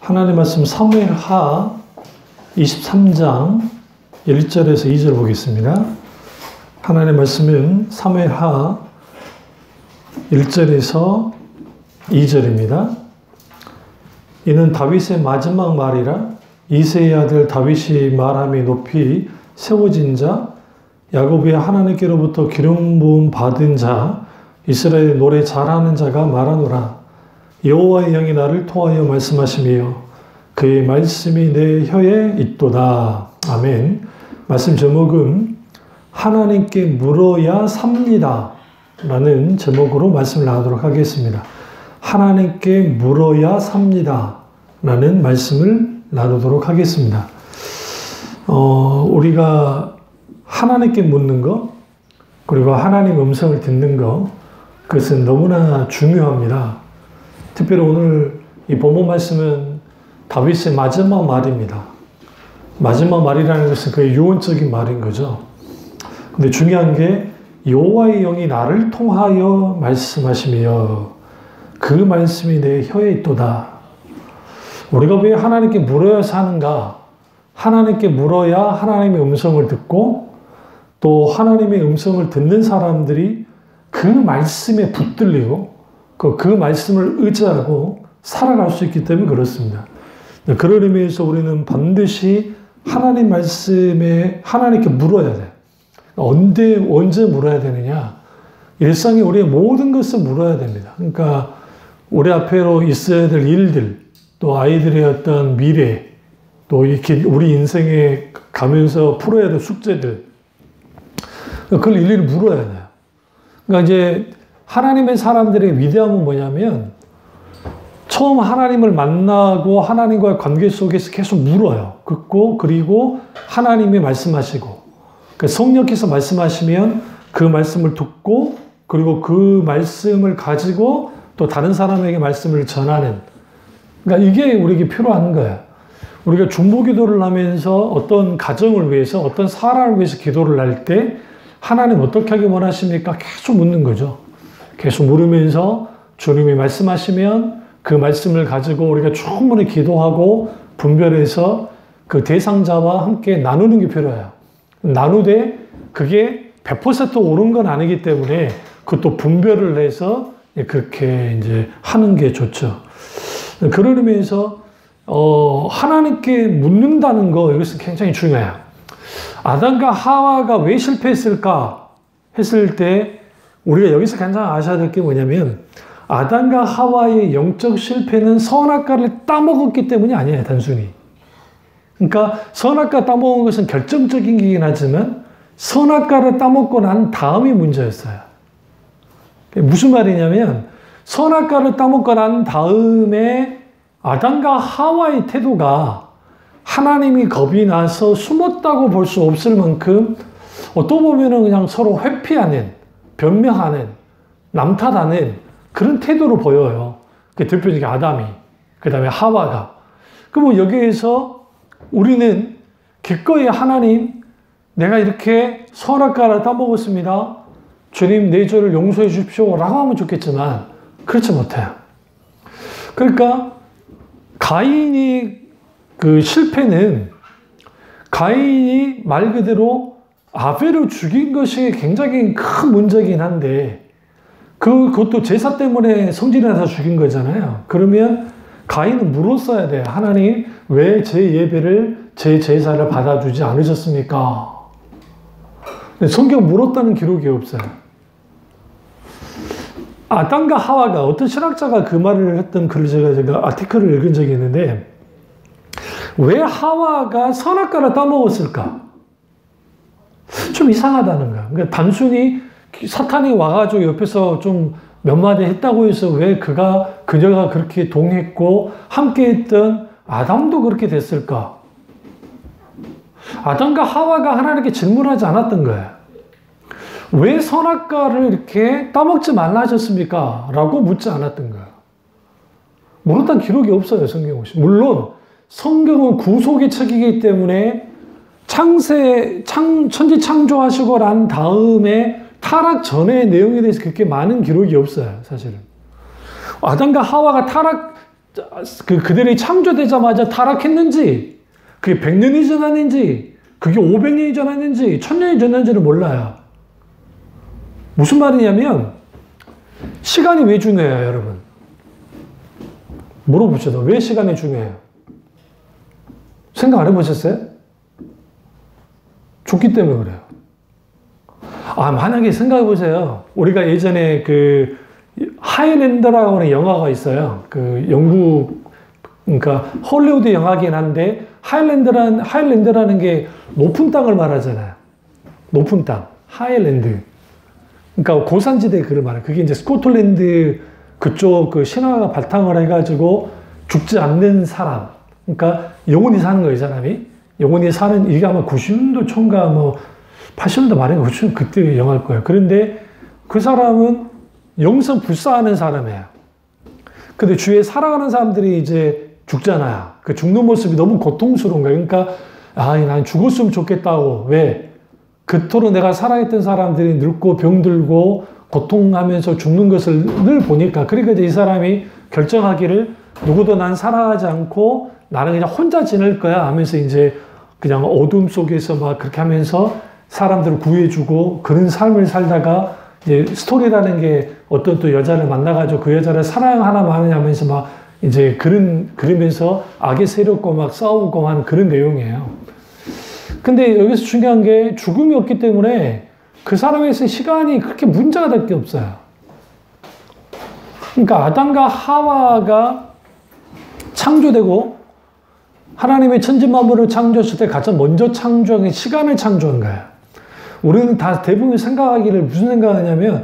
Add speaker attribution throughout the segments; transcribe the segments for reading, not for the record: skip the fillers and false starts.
Speaker 1: 하나님 말씀 사무엘하 23장 1절에서 2절 보겠습니다. 하나님 말씀은 사무엘하 1절에서 2절입니다. 이는 다윗의 마지막 말이라 이새의 아들 다윗이 말함이 높이 세워진 자 야곱의 하나님께로부터 기름 부음 받은 자 이스라엘 노래 잘하는 자가 말하노라. 여호와의 영이 나를 통하여 말씀하시며 그의 말씀이 내 혀에 있도다. 아멘. 말씀 제목은 하나님께 물어야 삽니다 라는 제목으로 말씀을 나누도록 하겠습니다. 하나님께 물어야 삽니다 라는 말씀을 나누도록 하겠습니다. 우리가 하나님께 묻는 것, 그리고 하나님 음성을 듣는 것, 그것은 너무나 중요합니다. 특별히 오늘 이 본문 말씀은 다윗의 마지막 말입니다. 마지막 말이라는 것은 그의 유언적인 말인 거죠. 근데 중요한 게 여호와의 영이 나를 통하여 말씀하시며 그 말씀이 내 혀에 있도다. 우리가 왜 하나님께 물어야 사는가? 하나님께 물어야 하나님의 음성을 듣고 또 하나님의 음성을 듣는 사람들이 그 말씀에 붙들리고 그 말씀을 의지하고 살아갈 수 있기 때문에 그렇습니다. 그런 의미에서 우리는 반드시 하나님 말씀에 하나님께 물어야 돼요. 언제 물어야 되느냐? 일상에 우리의 모든 것을 물어야 됩니다. 그러니까 우리 앞으로 있어야 될 일들, 또 아이들의 어떤 미래, 또 이렇게 우리 인생에 가면서 풀어야 될 숙제들, 그걸 일일이 물어야 돼요. 그러니까 이제 하나님의 사람들의 위대함은 뭐냐면 처음 하나님을 만나고 하나님과의 관계 속에서 계속 물어요. 그리고 하나님이 말씀하시고 그러니까 성령께서 말씀하시면 그 말씀을 듣고 그리고 그 말씀을 가지고 또 다른 사람에게 말씀을 전하는, 그러니까 이게 우리에게 필요한 거예요. 우리가 중보기도를 하면서 어떤 가정을 위해서 어떤 사람을 위해서 기도를 할 때 하나님 어떻게 하기 원하십니까? 계속 묻는 거죠. 계속 물으면서 주님이 말씀하시면 그 말씀을 가지고 우리가 충분히 기도하고 분별해서 그 대상자와 함께 나누는 게 필요해요. 나누되 그게 100% 옳은 건 아니기 때문에 그것도 분별을 해서 그렇게 이제 하는 게 좋죠. 그런 의미에서 하나님께 묻는다는 거, 이것은 굉장히 중요해요. 아담과 하와가 왜 실패했을까 했을 때 우리가 여기서 가장 아셔야 될 게 뭐냐면 아담과 하와의 영적 실패는 선악과를 따먹었기 때문이 아니에요, 단순히. 그러니까 선악과 따먹은 것은 결정적인 거긴 하지만 선악과를 따먹고 난 다음이 문제였어요. 무슨 말이냐면 선악과를 따먹고 난 다음에 아담과 하와의 태도가 하나님이 겁이 나서 숨었다고 볼 수 없을 만큼 어떤 보면은 그냥 서로 회피하는, 변명하는, 남 탓하는 그런 태도로 보여요. 그 대표적인 아담이, 그 다음에 하와가. 그럼 여기에서 우리는 기꺼이 하나님, 내가 이렇게 선악과를 따먹었습니다. 주님 내 죄를 용서해 주십시오 라고 하면 좋겠지만 그렇지 못해요. 그러니까 가인이 그 실패는 가인이 말 그대로 아벨을 죽인 것이 굉장히 큰 문제긴 한데 그것도 제사 때문에 성질이 나서 죽인 거잖아요. 그러면 가인은 물었어야 돼요. 하나님 왜 제 예배를 제 제사를 받아주지 않으셨습니까? 성경 물었다는 기록이 없어요. 아담과 하와가 어떤 신학자가 그 말을 했던 글을 제가 아티클을 읽은 적이 있는데 왜 하와가 선악과를 따먹었을까? 좀 이상하다는 거야. 그러니까 단순히 사탄이 와가지고 옆에서 좀 몇 마디 했다고 해서 왜 그녀가 그렇게 동했고 함께했던 아담도 그렇게 됐을까? 아담과 하와가 하나님께 질문하지 않았던 거예요. 왜 선악과를 이렇게 따먹지 말라 하셨습니까? 라고 묻지 않았던 거예요. 물었던 기록이 없어요, 성경은. 물론 성경은 구속의 책이기 때문에 천지 창조하시고 난 다음에 타락 전의 내용에 대해서 그렇게 많은 기록이 없어요, 사실은. 아담과 하와가 그들이 창조되자마자 타락했는지, 그게 100년이 지났는지, 그게 500년이 지났는지, 1000년이 지났는지를 몰라요. 무슨 말이냐면, 시간이 왜 중요해요, 여러분? 물어보셔도 왜 시간이 중요해요? 생각 안 해보셨어요? 죽기 때문에 그래요. 만약에 생각해보세요. 우리가 예전에 하이랜드라고 하는 영화가 있어요. 영국, 그러니까 헐리우드 영화긴 한데, 하이랜드라는 게 높은 땅을 말하잖아요. 높은 땅. 하이랜드. 그러니까 고산지대 그걸 말해요. 그게 이제 스코틀랜드 그쪽 신화가 바탕을 해가지고 죽지 않는 사람. 그러니까 영원히 사는 거예요, 이 사람이. 영원히 사는, 이게 아마 90년도 초인가 80년도 말인가 그때 영화일 거예요. 그런데 그 사람은 영성 불사하는 사람이에요. 근데 주위에 살아가는 사람들이 이제 죽잖아요. 그 죽는 모습이 너무 고통스러운 거예요. 그러니까, 난 죽었으면 좋겠다고. 왜? 그토록 내가 살아있던 사람들이 늙고 병들고 고통하면서 죽는 것을 늘 보니까. 그러니까 이제 이 사람이 결정하기를 누구도 난 살아가지 않고 나는 그냥 혼자 지낼 거야 하면서 이제 그냥 어둠 속에서 막 그렇게 하면서 사람들을 구해주고 그런 삶을 살다가 이제 스토리라는 게 어떤 또 여자를 만나가지고 그 여자를 사랑하나 마느냐 하면서 막 이제 그러면서 악의 세력과 막 싸우고 하는 그런 내용이에요. 근데 여기서 중요한 게 죽음이 없기 때문에 그 사람에서 시간이 그렇게 문제가 될 게 없어요. 그러니까 아담과 하와가 창조되고 하나님의 천지만물을 창조했을 때 가장 먼저 창조한 게 시간을 창조한 거예요. 우리는 다 대부분 생각하기를 무슨 생각하냐면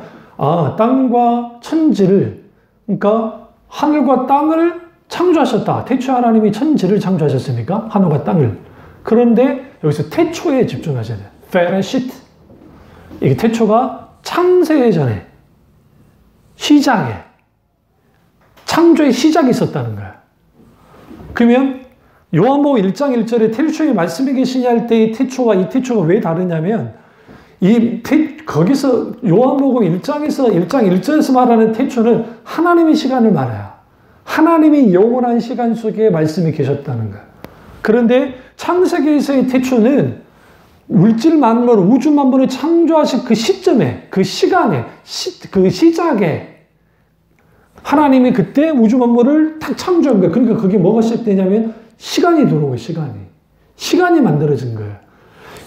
Speaker 1: 땅과 천지를 그러니까 하늘과 땅을 창조하셨다. 태초에 하나님이 천지를 창조하셨으니까 하늘과 땅을. 그런데 여기서 태초에 집중하셔야 돼요. 베레시트. 이게 태초가 창세 전에 시작에 창조의 시작이 있었다는 거예요. 그러면 요한복음 1장 1절에 태초에 말씀이 계시냐 할 때 이 태초가 왜 다르냐면 거기서 요한복음 1장 1절에서 말하는 태초는 하나님의 시간을 말해요. 하나님이 영원한 시간 속에 말씀이 계셨다는 거예요. 그런데 창세기에서의 태초는 물질 만물, 우주 만물을 창조하신 그 시점에, 그 시간에, 그 시작에 하나님이 그때 우주 만물을 딱 창조한 거예요. 그러니까 그게 뭐가 시작되냐면 시간이 들어온 거예요, 시간이. 시간이 만들어진 거예요.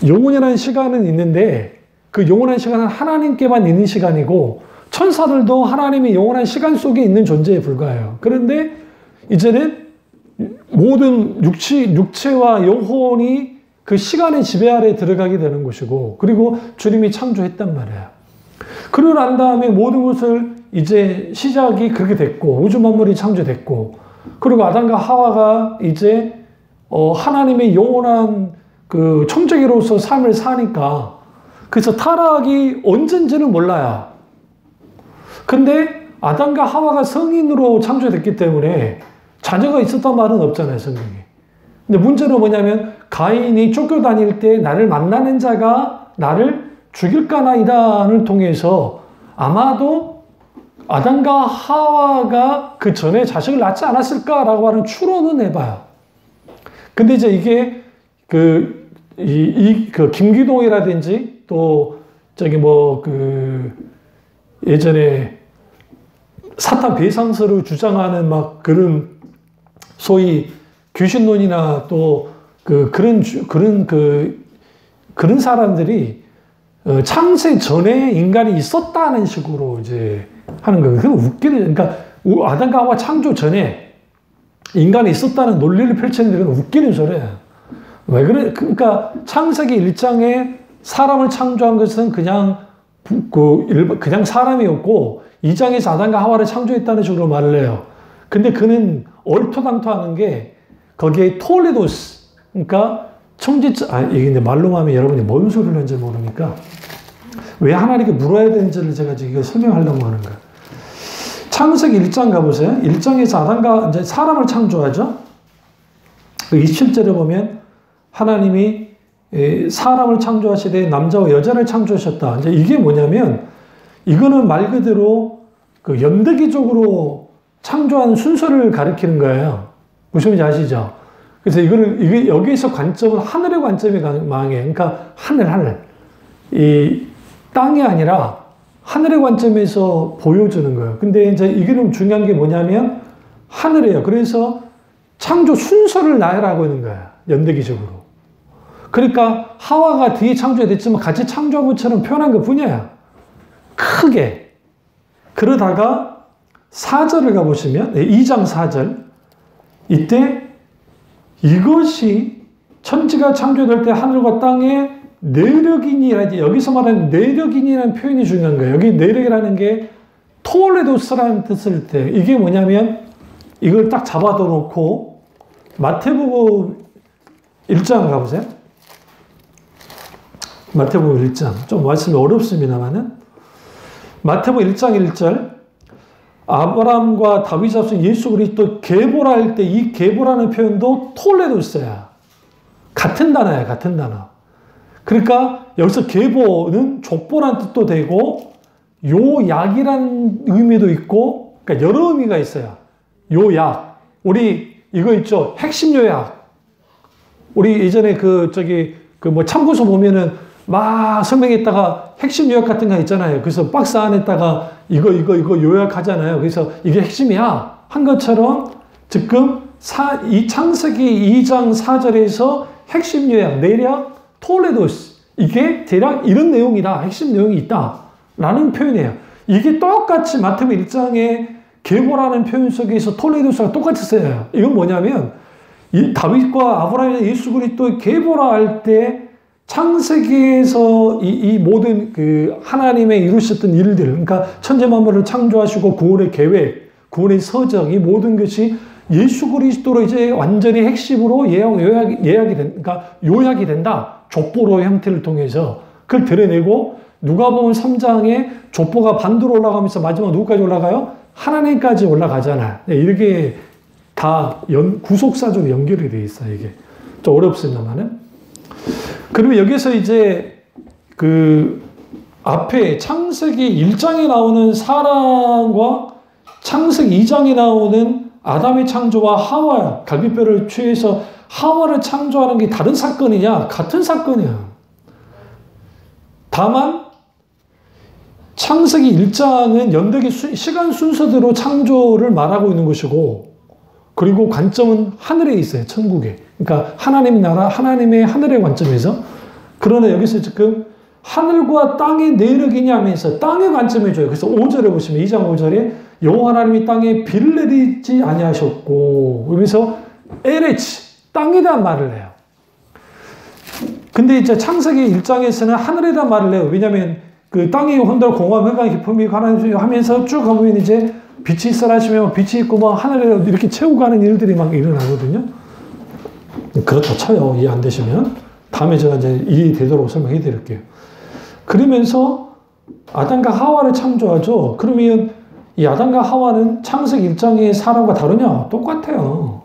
Speaker 1: 영원이라는 시간은 있는데 그 영원한 시간은 하나님께만 있는 시간이고 천사들도 하나님의 영원한 시간 속에 있는 존재에 불과해요. 그런데 이제는 모든 육체와 영혼이 그 시간의 지배 아래에 들어가게 되는 것이고 그리고 주님이 창조했단 말이에요. 그러고 난 다음에 모든 것을 이제 시작이 그렇게 됐고 우주 만물이 창조됐고 그리고 아담과 하와가 이제 하나님의 영원한 그 청정기로서 삶을 사니까 그래서 타락이 언젠지는 몰라요. 근데 아담과 하와가 성인으로 창조됐기 때문에 자녀가 있었단 말은 없잖아요, 성경에. 근데 문제는 뭐냐면 가인이 쫓겨다닐 때 나를 만나는 자가 나를 죽일까나이다를 통해서 아마도 아담과 하와가 그 전에 자식을 낳지 않았을까라고 하는 추론은 해봐요. 근데 이제 이게 그 김기동이라든지 또 예전에 사탄 배상설을 주장하는 막 그런 소위 귀신론이나 또 그런 사람들이 창세 전에 인간이 있었다는 식으로 이제 하는 거예요. 그건 웃기는, 그러니까 아담과 하와 창조 전에 인간이 있었다는 논리를 펼치는데 그건 웃기는 소리예요. 왜 그래? 그러니까 창세기 1장에 사람을 창조한 것은 그냥 사람이었고 2장에서 아담과 하와를 창조했다는 식으로 말을 해요. 근데 그는 얼토당토하는 게 거기에 톨리도스, 그러니까 이게 이제 말로만 하면 여러분이 뭔 소리를 하는지 모르니까 왜 하나님께 물어야 되는지를 제가 지금 설명하려고 하는 거예요. 창세기 1장 가보세요. 1장에서 아담과 이제 사람을 창조하죠. 27절에 보면 하나님이 사람을 창조하시되 남자와 여자를 창조하셨다. 이제 이게 뭐냐면 이거는 말 그대로 그 연대기적으로 창조한 순서를 가리키는 거예요. 무슨 말인지 아시죠? 그래서 이게 여기에서 관점은 하늘의 관점이 망해요. 그러니까 하늘. 이 땅이 아니라 하늘의 관점에서 보여주는 거예요. 근데 이제 이게 좀 중요한 게 뭐냐면 하늘이에요. 그래서 창조 순서를 나열하고 있는 거예요. 연대기적으로. 그러니까 하와가 뒤에 창조됐지만 같이 창조한 것처럼 표현한 것 뿐이에요. 크게. 그러다가 4절을 가보시면 2장 4절 이때 이것이 천지가 창조될 때 하늘과 땅에 내력이니라 여기서 말하는 내력이니라는 표현이 중요한 거예요. 여기 내력이라는 게 토레도스라는 뜻을 때 이게 뭐냐면 이걸 딱 잡아둬 놓고 마태복음 1장 가보세요. 마태복음 1장 좀 말씀이 어렵습니다만은 마태복음 1장 1절 아브라함과 다윗 자손 예수 그리스도 계보랄 때 이 계보라는 표현도 톨레도스야. 같은 단어야, 같은 단어. 그러니까 여기서 계보는 족보란 뜻도 되고 요약이라는 의미도 있고 그러니까 여러 의미가 있어요. 요약. 우리 이거 있죠. 핵심 요약. 우리 예전에 참고서 보면은 막 설명했다가 핵심 요약 같은 거 있잖아요. 그래서 박스 안에다가 이거 요약하잖아요. 그래서 이게 핵심이야. 한 것처럼 지금 이 창세기 2장 4절에서 핵심 요약, 내력, 톨레도스. 이게 대략 이런 내용이다. 핵심 내용이 있다. 라는 표현이에요. 이게 똑같이 마태복음 1장에 계보라는 표현 속에서 톨레도스가 똑같이 쓰여요. 이건 뭐냐면 이 다윗과 아브라함이 예수 그리스도의 계보라 할 때 창세기에서 이 모든 그 하나님의 이루셨던 일들, 그러니까 천재 만물을 창조하시고 구원의 계획, 구원의 서적, 이 모든 것이 예수 그리스도로 이제 완전히 핵심으로 요약이 된다. 족보로 형태를 통해서 그걸 드러내고 누가복음 3장에 족보가 반대로 올라가면서 마지막 누구까지 올라가요? 하나님까지 올라가잖아요. 이렇게 다 구속사적으로 연결이 되어 있어요. 이게 좀 어렵습니다만은. 그러면 여기서 이제 그 앞에 창세기 1장에 나오는 사람과 창세기 2장에 나오는 아담의 창조와 하와 갈비뼈를 취해서 하와를 창조하는 게 다른 사건이냐? 같은 사건이야. 다만 창세기 1장은 연대기 시간 순서대로 창조를 말하고 있는 것이고 그리고 관점은 하늘에 있어요. 천국에. 그러니까 하나님의 나라, 하나님의 하늘의 관점에서. 그러나 여기서 지금 하늘과 땅의 내력이냐 하면서 땅의 관점에 줘요. 그래서 5절에 보시면 2장 5절에 여호와 하나님이 땅에 비를 내리지 아니하셨고 그러면서 에레치 땅에 대한 말을 해요. 근데 이제 창세기 1장에서는 하늘에 대한 말을 해요. 왜냐하면 그 땅이 혼돈 공허함 회강 깊음이 하나님 하면서 쭉 가보면 이제 빛이 있어라 하시면 빛이 있고 뭐 하늘에 이렇게 채우고 가는 일들이 막 일어나거든요. 그렇다 쳐요. 이해 안 되시면 다음에 제가 이제 이해되도록 설명해 드릴게요. 그러면서 아담과 하와를 창조하죠. 그러면 이 아담과 하와는 창세기 1장의 사람과 다르냐? 똑같아요.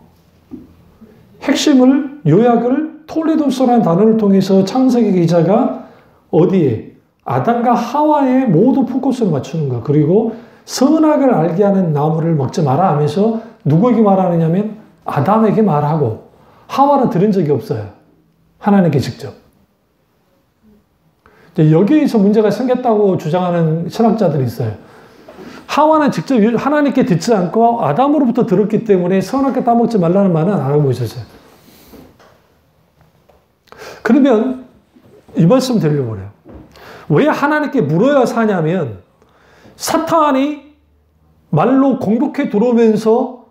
Speaker 1: 핵심을 요약을 톨레도스라는 단어를 통해서 창세기 기자가 어디에? 아담과 하와의 모두 포커스를 맞추는 거. 그리고 선악을 알게 하는 나무를 먹지 마라 하면서 누구에게 말하느냐면 아담에게 말하고 하와는 들은 적이 없어요. 하나님께 직접. 여기에서 문제가 생겼다고 주장하는 신학자들이 있어요. 하와는 직접 하나님께 듣지 않고 아담으로부터 들었기 때문에 선악과 따먹지 말라는 말은 안 하고 있었어요. 그러면 이 말씀 드리려고 해요. 왜 하나님께 물어야 사냐면 사탄이 말로 공격해 들어오면서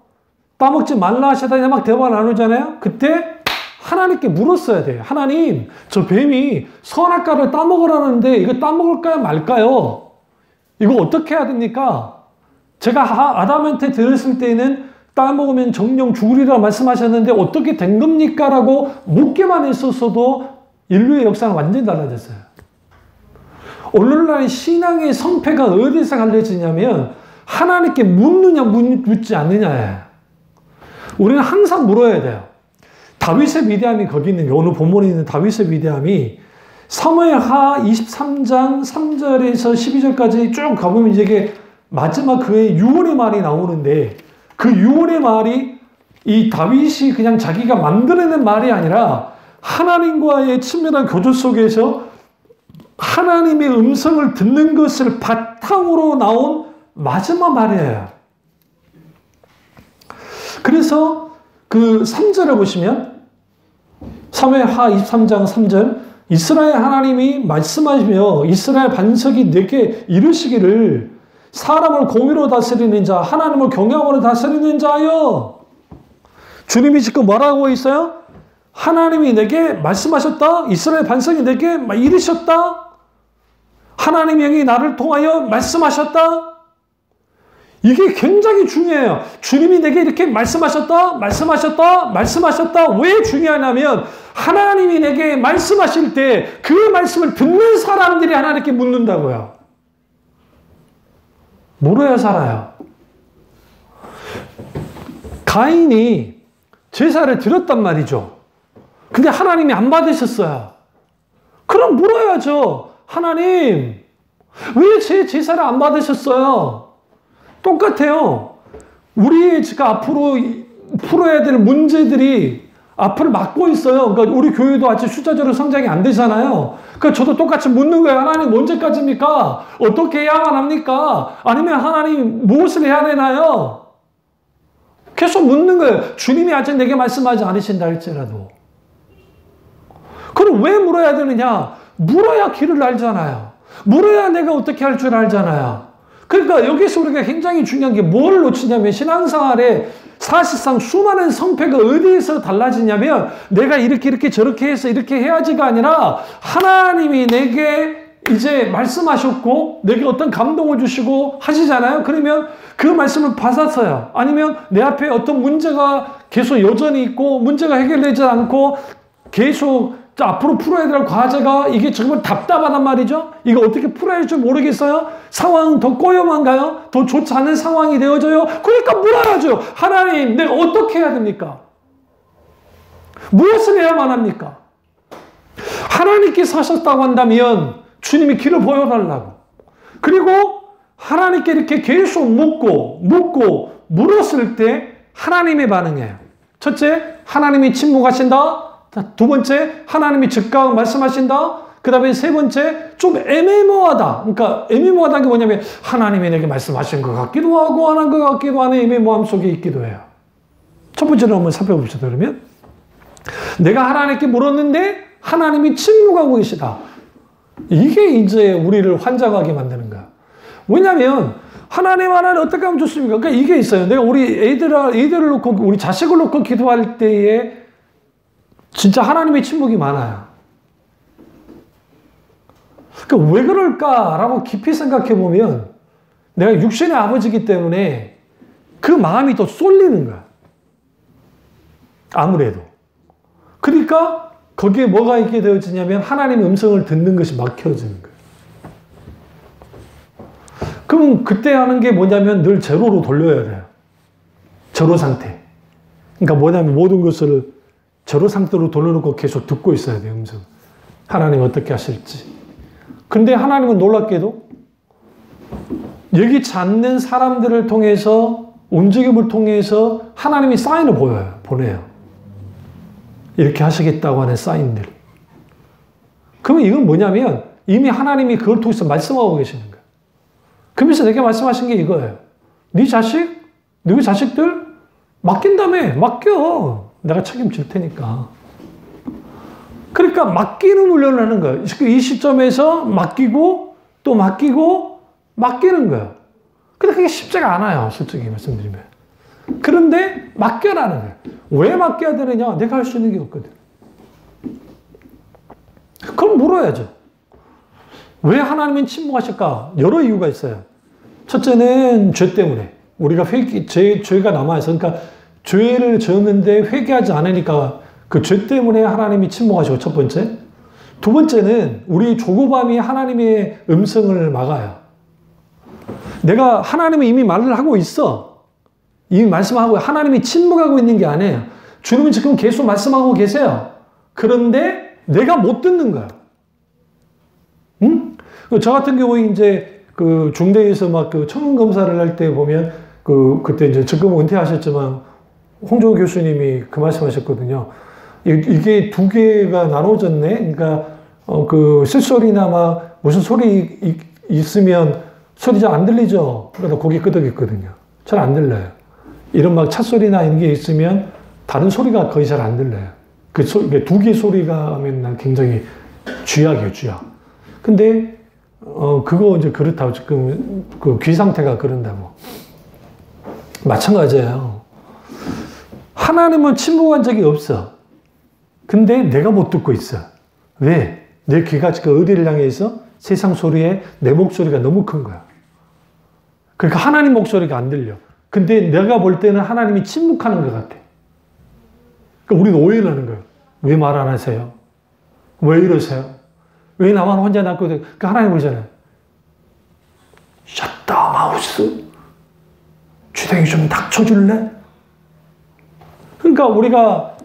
Speaker 1: 따먹지 말라 하시다니 막 대화 나누잖아요. 그때 하나님께 물었어야 돼요. 하나님, 저 뱀이 선악과를 따먹으라는데 이거 따먹을까요 말까요? 이거 어떻게 해야 됩니까? 제가 아담한테 들었을 때는 따먹으면 정령 죽으리라 말씀하셨는데 어떻게 된 겁니까? 라고 묻기만 했었어도 인류의 역사는 완전히 달라졌어요. 오늘날 신앙의 성패가 어디서 갈려지냐면 하나님께 묻느냐 묻지 않느냐예요. 우리는 항상 물어야 돼요. 다윗의 위대함이 거기 있는 게 오늘 본문에 있는 다윗의 위대함이 사무엘하 23장 3절에서 12절까지 쭉 가보면 이게 마지막 그의 유언의 말이 나오는데 그 유언의 말이 이 다윗이 그냥 자기가 만들어낸 말이 아니라 하나님과의 친밀한 교제 속에서 하나님의 음성을 듣는 것을 바탕으로 나온 마지막 말이에요. 그래서 그 3절을 보시면 사무엘하 23장 3절 이스라엘 하나님이 말씀하시며 이스라엘 반석이 내게 이르시기를 사람을 공의로 다스리는 자 하나님을 경외함으로 다스리는 자여. 주님이 지금 뭐라고 있어요? 하나님이 내게 말씀하셨다. 이스라엘 반석이 내게 이르셨다. 하나님의 영이 나를 통하여 말씀하셨다. 이게 굉장히 중요해요. 주님이 내게 이렇게 말씀하셨다. 왜 중요하냐면 하나님이 내게 말씀하실 때 그 말씀을 듣는 사람들이 하나님께 묻는다고요. 물어야 살아요. 가인이 제사를 드렸단 말이죠. 근데 하나님이 안 받으셨어요. 그럼 물어야죠. 하나님, 왜 제 제사를 안 받으셨어요? 똑같아요. 우리 지금 앞으로 풀어야 될 문제들이 앞을 막고 있어요. 그러니까 우리 교회도 아직 숫자적으로 성장이 안 되잖아요. 그러니까 저도 똑같이 묻는 거예요. 하나님 언제까지입니까? 어떻게 해야만 합니까? 아니면 하나님 무엇을 해야 되나요? 계속 묻는 거예요. 주님이 아직 내게 말씀하지 않으신다 할지라도. 그럼 왜 물어야 되느냐? 물어야 길을 알잖아요. 물어야 내가 어떻게 할 줄 알잖아요. 그러니까 여기서 우리가 굉장히 중요한 게 뭘 놓치냐면 신앙생활에 사실상 수많은 성패가 어디에서 달라지냐면 내가 이렇게 저렇게 해서 이렇게 해야지가 아니라 하나님이 내게 이제 말씀하셨고 내게 어떤 감동을 주시고 하시잖아요. 그러면 그 말씀을 받았어요. 아니면 내 앞에 어떤 문제가 계속 여전히 있고 문제가 해결되지 않고 계속 앞으로 풀어야 될 과제가 이게 정말 답답하단 말이죠. 이거 어떻게 풀어야 할지 모르겠어요. 상황은 더 꼬여만가요? 더 좋지 않은 상황이 되어져요. 그러니까 물어야죠. 하나님, 내가 어떻게 해야 됩니까? 무엇을 해야만 합니까? 하나님께서 하셨다고 한다면 주님이 길을 보여달라고. 그리고 하나님께 이렇게 계속 묻고 물었을 때 하나님의 반응이에요. 첫째, 하나님이 침묵하신다. 두 번째, 하나님이 즉각 말씀하신다. 그 다음에 세 번째, 좀 애매모호하다. 그러니까 애매모호하다는 게 뭐냐면 하나님이 내게 말씀하신 것 같기도 하고 안 한 것 같기도 하는 애매모호함 속에 있기도 해요. 첫 번째로 한번 살펴봅시다. 그러면 내가 하나님께 물었는데 하나님이 침묵하고 계시다. 이게 이제 우리를 환장하게 만드는 거야. 왜냐하면 하나님 어떻게 하면 좋습니까? 그러니까 이게 있어요. 내가 우리 애들을 놓고 우리 자식을 놓고 기도할 때에 진짜 하나님의 침묵이 많아요. 그러니까 왜 그럴까라고 깊이 생각해 보면 내가 육신의 아버지이기 때문에 그 마음이 더 쏠리는 거야. 아무래도. 그러니까 거기에 뭐가 있게 되어지냐면 하나님의 음성을 듣는 것이 막혀지는 거예요. 그럼 그때 하는 게 뭐냐면 늘 제로로 돌려야 돼요. 제로 상태. 그러니까 뭐냐면 모든 것을 제로 상태로 돌려놓고 계속 듣고 있어야 돼요, 음성. 하나님 어떻게 하실지. 근데 하나님은 놀랍게도 여기지 않는 사람들을 통해서, 움직임을 통해서 하나님이 사인을 보내요. 이렇게 하시겠다고 하는 사인들. 그러면 이건 뭐냐면 이미 하나님이 그걸 통해서 말씀하고 계시는 거예요. 그러면서 내게 말씀하신 게 이거예요. 네 자식, 너희 자식들 맡긴다며. 맡겨. 내가 책임질 테니까. 그러니까 맡기는 훈련을 하는 거예요. 이 시점에서 맡기고 또 맡기는 거예요. 근데 그게 쉽지가 않아요. 솔직히 말씀드리면. 그런데 맡겨라는 거예요. 왜 맡겨야 되느냐? 내가 할 수 있는 게 없거든. 그럼 물어야죠. 왜 하나님은 침묵하실까? 여러 이유가 있어요. 첫째는 죄 때문에. 우리가 죄가 남아있어. 그러니까 죄를 지었는데 회개하지 않으니까 그 죄 때문에 하나님이 침묵하시고, 첫 번째. 두 번째는 우리 조급함이 하나님의 음성을 막아요. 내가 하나님은 이미 말을 하고 있어. 이미 말씀하고 하나님이 침묵하고 있는 게 아니에요. 주님은 지금 계속 말씀하고 계세요. 그런데 내가 못 듣는 거야. 응? 저 같은 경우에 이제 그 중대에서 막 그 청문 검사를 할 때 보면 그때 이제 지금 은퇴하셨지만 홍정호 교수님이 그 말씀하셨거든요. 이게 두 개가 나눠졌네. 그러니까 그 쇳소리나 막 무슨 소리 있으면 소리 잘 안 들리죠. 그러다 고개 끄덕였거든요. 잘 안 들려요. 이런 막 찻소리나 이런 게 있으면 다른 소리가 거의 잘 안 들려요. 두 개 소리가 하면 난 굉장히 쥐약이에요, 쥐약. 근데 그거 이제 그렇다고 지금 그 귀 상태가 그런다고. 마찬가지예요. 하나님은 침묵한 적이 없어. 근데 내가 못 듣고 있어. 왜? 내 귀가 지금 어디를 향해 있어? 세상 소리에 내 목소리가 너무 큰 거야. 그러니까 하나님 목소리가 안 들려. 근데 내가 볼 때는 하나님이 침묵하는 것 같아. 그러니까 우리는 오해를 하는 거예요. 왜 말 안 하세요? 왜 이러세요? 왜 나만 혼자 낳고, 그러니까 하나님 그러잖아요. 샷다 마우스. 주댕이 좀 닥쳐줄래? 그러니까 우리가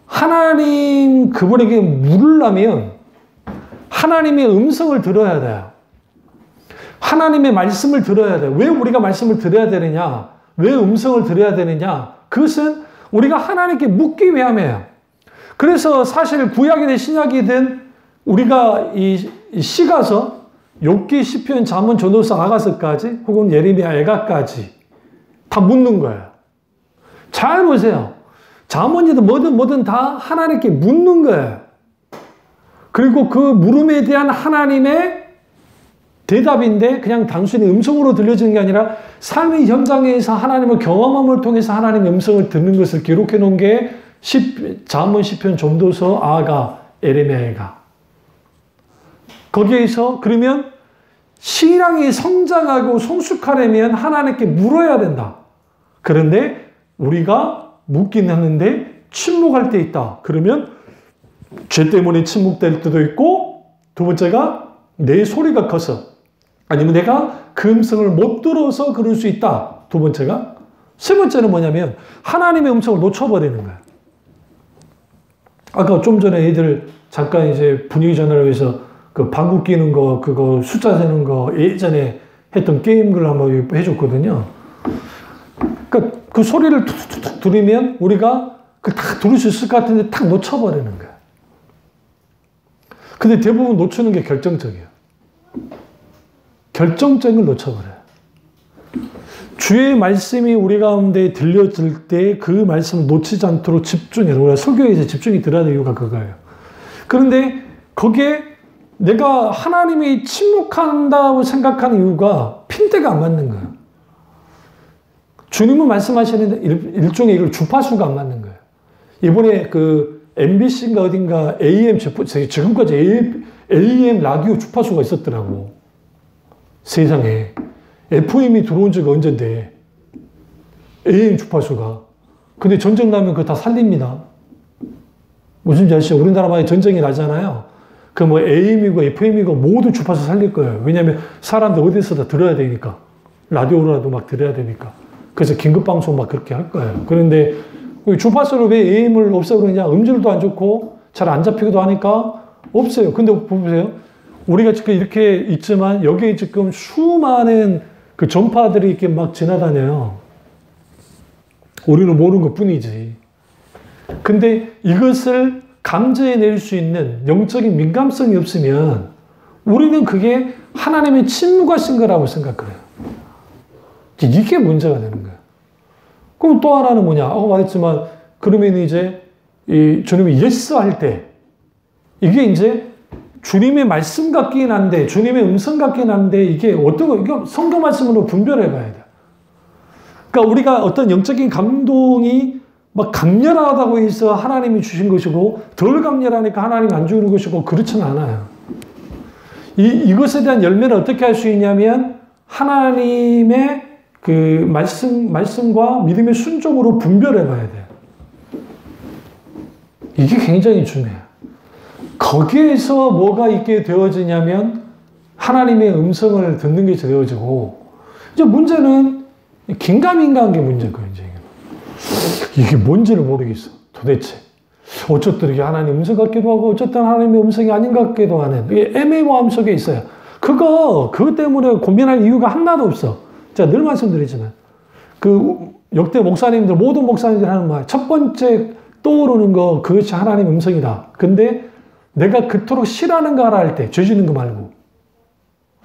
Speaker 1: 하나님 그분에게 물으려면 하나님의 음성을 들어야 돼요. 하나님의 말씀을 들어야 돼요. 왜 우리가 말씀을 들어야 되느냐? 왜 음성을 들어야 되느냐? 그것은 우리가 하나님께 묻기 위함이에요. 그래서 사실 구약이든 신약이든 우리가 이 시가서, 욥기, 시편, 잠언, 전도서, 아가서까지 혹은 예레미야, 애가까지 다 묻는 거예요. 잘 보세요. 잠언이든 뭐든 다 하나님께 묻는 거예요. 그리고 그 물음에 대한 하나님의 대답인데 그냥 단순히 음성으로 들려지는 게 아니라 삶의 현장에서 하나님을 경험함을 통해서 하나님의 음성을 듣는 것을 기록해 놓은 게 잠언, 시편, 전도서, 아가, 예레미야가. 거기에서 그러면 신앙이 성장하고 성숙하려면 하나님께 물어야 된다. 그런데 우리가 묻긴 하는데 침묵할 때 있다. 그러면 죄 때문에 침묵될 때도 있고, 두 번째가 내 소리가 커서, 아니면 내가 그 음성을 못 들어서 그럴 수 있다. 두 번째가. 세 번째는 뭐냐면 하나님의 음성을 놓쳐버리는 거야. 아까 좀 전에 애들 잠깐 이제 분위기 전환을 위해서 그 방구 끼는 거, 그거 숫자 세는 거 예전에 했던 게임을 한번 해줬거든요. 그러니까 그 소리를 툭툭툭 들으면 우리가 그 다 들을 수 있을 것 같은데 탁 놓쳐버리는 거야. 근데 대부분 놓치는 게 결정적이에요. 결정적인 걸 놓쳐버려요. 주의 말씀이 우리 가운데 들려질 때 그 말씀을 놓치지 않도록 집중해요. 우리가 설교에 이제 집중이 들어야 될 이유가 그거예요. 그런데 거기에 내가 하나님이 침묵한다고 생각하는 이유가 핀대가 안 맞는 거예요. 주님은 말씀하시는데 일종의 이걸 주파수가 안 맞는 거예요. 이번에 그 MBC인가 어딘가 AM, 지금까지 AM 라디오 주파수가 있었더라고. 세상에. FM이 들어온 지가 언젠데. AM 주파수가. 근데 전쟁 나면 그거 다 살립니다. 무슨지 아시죠? 우리나라 만에 전쟁이 나잖아요. 그 뭐 AM이고 FM이고 모두 주파수 살릴 거예요. 왜냐면 사람들 어디서 다 들어야 되니까. 라디오로라도 막 들어야 되니까. 그래서 긴급방송 막 그렇게 할 거예요. 그런데 주파수를 왜 AM을 없애버리냐? 음질도 안 좋고 잘 안 잡히기도 하니까 없어요. 근데 보세요. 우리가 지금 이렇게 있지만 여기에 지금 수많은 그 전파들이 이렇게 막 지나다녀요. 우리는 모르는 것 뿐이지. 근데 이것을 감지해낼 수 있는 영적인 민감성이 없으면 우리는 그게 하나님의 침묵하신 거라고 생각해요. 이게 문제가 되는 거예요. 그럼 또 하나는 뭐냐? 말했지만, 그러면 이제, 주님이 예스 할 때, 이게 이제 주님의 말씀 같긴 한데, 주님의 음성 같긴 한데, 이게 어떤 거, 이거 성경 말씀으로 분별해 봐야 돼요. 그러니까 우리가 어떤 영적인 감동이 막 강렬하다고 해서 하나님이 주신 것이고, 덜 강렬하니까 하나님이 안 주는 것이고, 그렇지는 않아요. 이것에 대한 열매를 어떻게 할 수 있냐면, 하나님의 그 말씀과 믿음의 순종으로 분별해 봐야 돼요. 이게 굉장히 중요해요. 거기에서 뭐가 있게 되어지냐면 하나님의 음성을 듣는 게 되어지고, 이제 문제는 긴가민가한 게 문제인 거예요. 이게 뭔지를 모르겠어. 도대체. 어쨌든 이게 하나님 음성 같기도 하고 어쨌든 하나님의 음성이 아닌 것 같기도 하는 이게 애매모함 속에 있어요. 그것 때문에 고민할 이유가 하나도 없어. 제가 늘 말씀드리지만 그 역대 목사님들, 모든 목사님들 하는 말, 첫 번째 떠오르는 거, 그것이 하나님의 음성이다. 근데 내가 그토록 싫어하는 거 하라 할 때, 죄 지는 거 말고.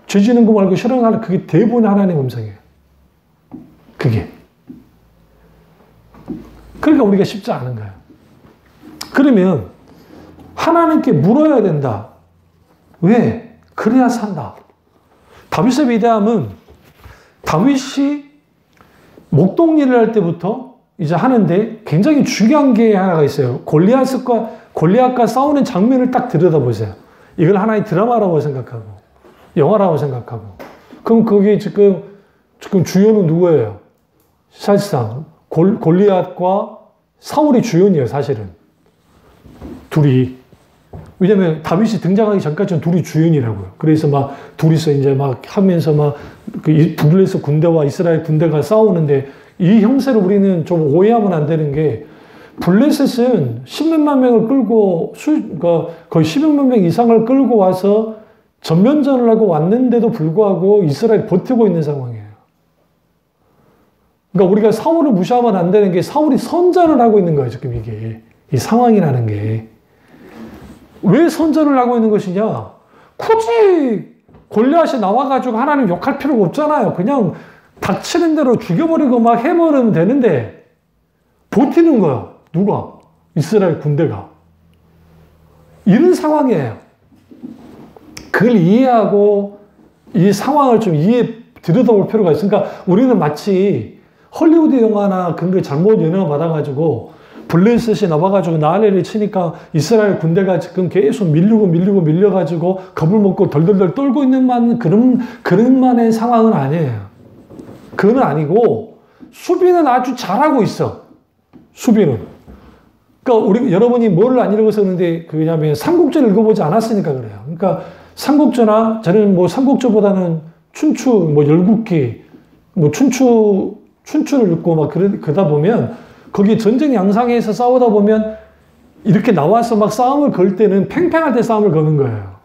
Speaker 1: 죄 지는 거 말고 싫어하는 거 하라, 그게 대부분의 하나님의 음성이에요. 그게. 그러니까 우리가 쉽지 않은 거예요. 그러면 하나님께 물어야 된다. 왜? 그래야 산다. 다윗의 위대함은 다윗이 목동일을 할 때부터 이제 하는데 굉장히 중요한 게 하나가 있어요. 골리앗과 싸우는 장면을 딱 들여다보세요. 이걸 하나의 드라마라고 생각하고, 영화라고 생각하고. 그럼 그게 지금 주연은 누구예요? 사실상 골리앗과 사울이 주연이에요, 사실은. 둘이. 왜냐면 다윗이 등장하기 전까지는 둘이 주연이라고요. 그래서 막 둘이서 이제 막 하면서 막 블레셋 군대와 이스라엘 군대가 싸우는데 이 형세를 우리는 좀 오해하면 안 되는 게 블레셋은 10몇만 명을 끌고 그러니까 거의 10몇만 명 이상을 끌고 와서 전면전을 하고 왔는데도 불구하고 이스라엘이 버티고 있는 상황이에요. 그러니까 우리가 사울을 무시하면 안 되는 게 사울이 선전을 하고 있는 거예요, 지금 이게. 이 상황이라는 게. 왜 선전을 하고 있는 것이냐? 굳이 골리앗이 나와가지고 하나님 욕할 필요가 없잖아요. 그냥 닥치는 대로 죽여버리고 막 해버리면 되는데 버티는 거야. 누가? 이스라엘 군대가. 이런 상황이에요. 그걸 이해하고 이 상황을 좀 들여다볼 필요가 있어요. 그러니까 우리는 마치 헐리우드 영화나 그런 걸 잘못 영향을 받아가지고 블레셋이 나와가지고 난리를 치니까 이스라엘 군대가 지금 계속 밀려가지고 겁을 먹고 덜덜덜 떨고 있는 그런만의 상황은 아니에요. 그건 아니고 수비는 아주 잘하고 있어. 수비는. 그러니까 여러분이 뭘 안 읽어서는데 그냐면 삼국지를 읽어보지 않았으니까 그래요. 그러니까 삼국지나 저는 뭐 삼국지보다는 춘추, 뭐 열국기, 뭐 춘추를 읽고 막 그러다 보면 거기 전쟁 양상에서 싸우다 보면 이렇게 나와서 막 싸움을 걸 때는 팽팽할 때 싸움을 거는 거예요.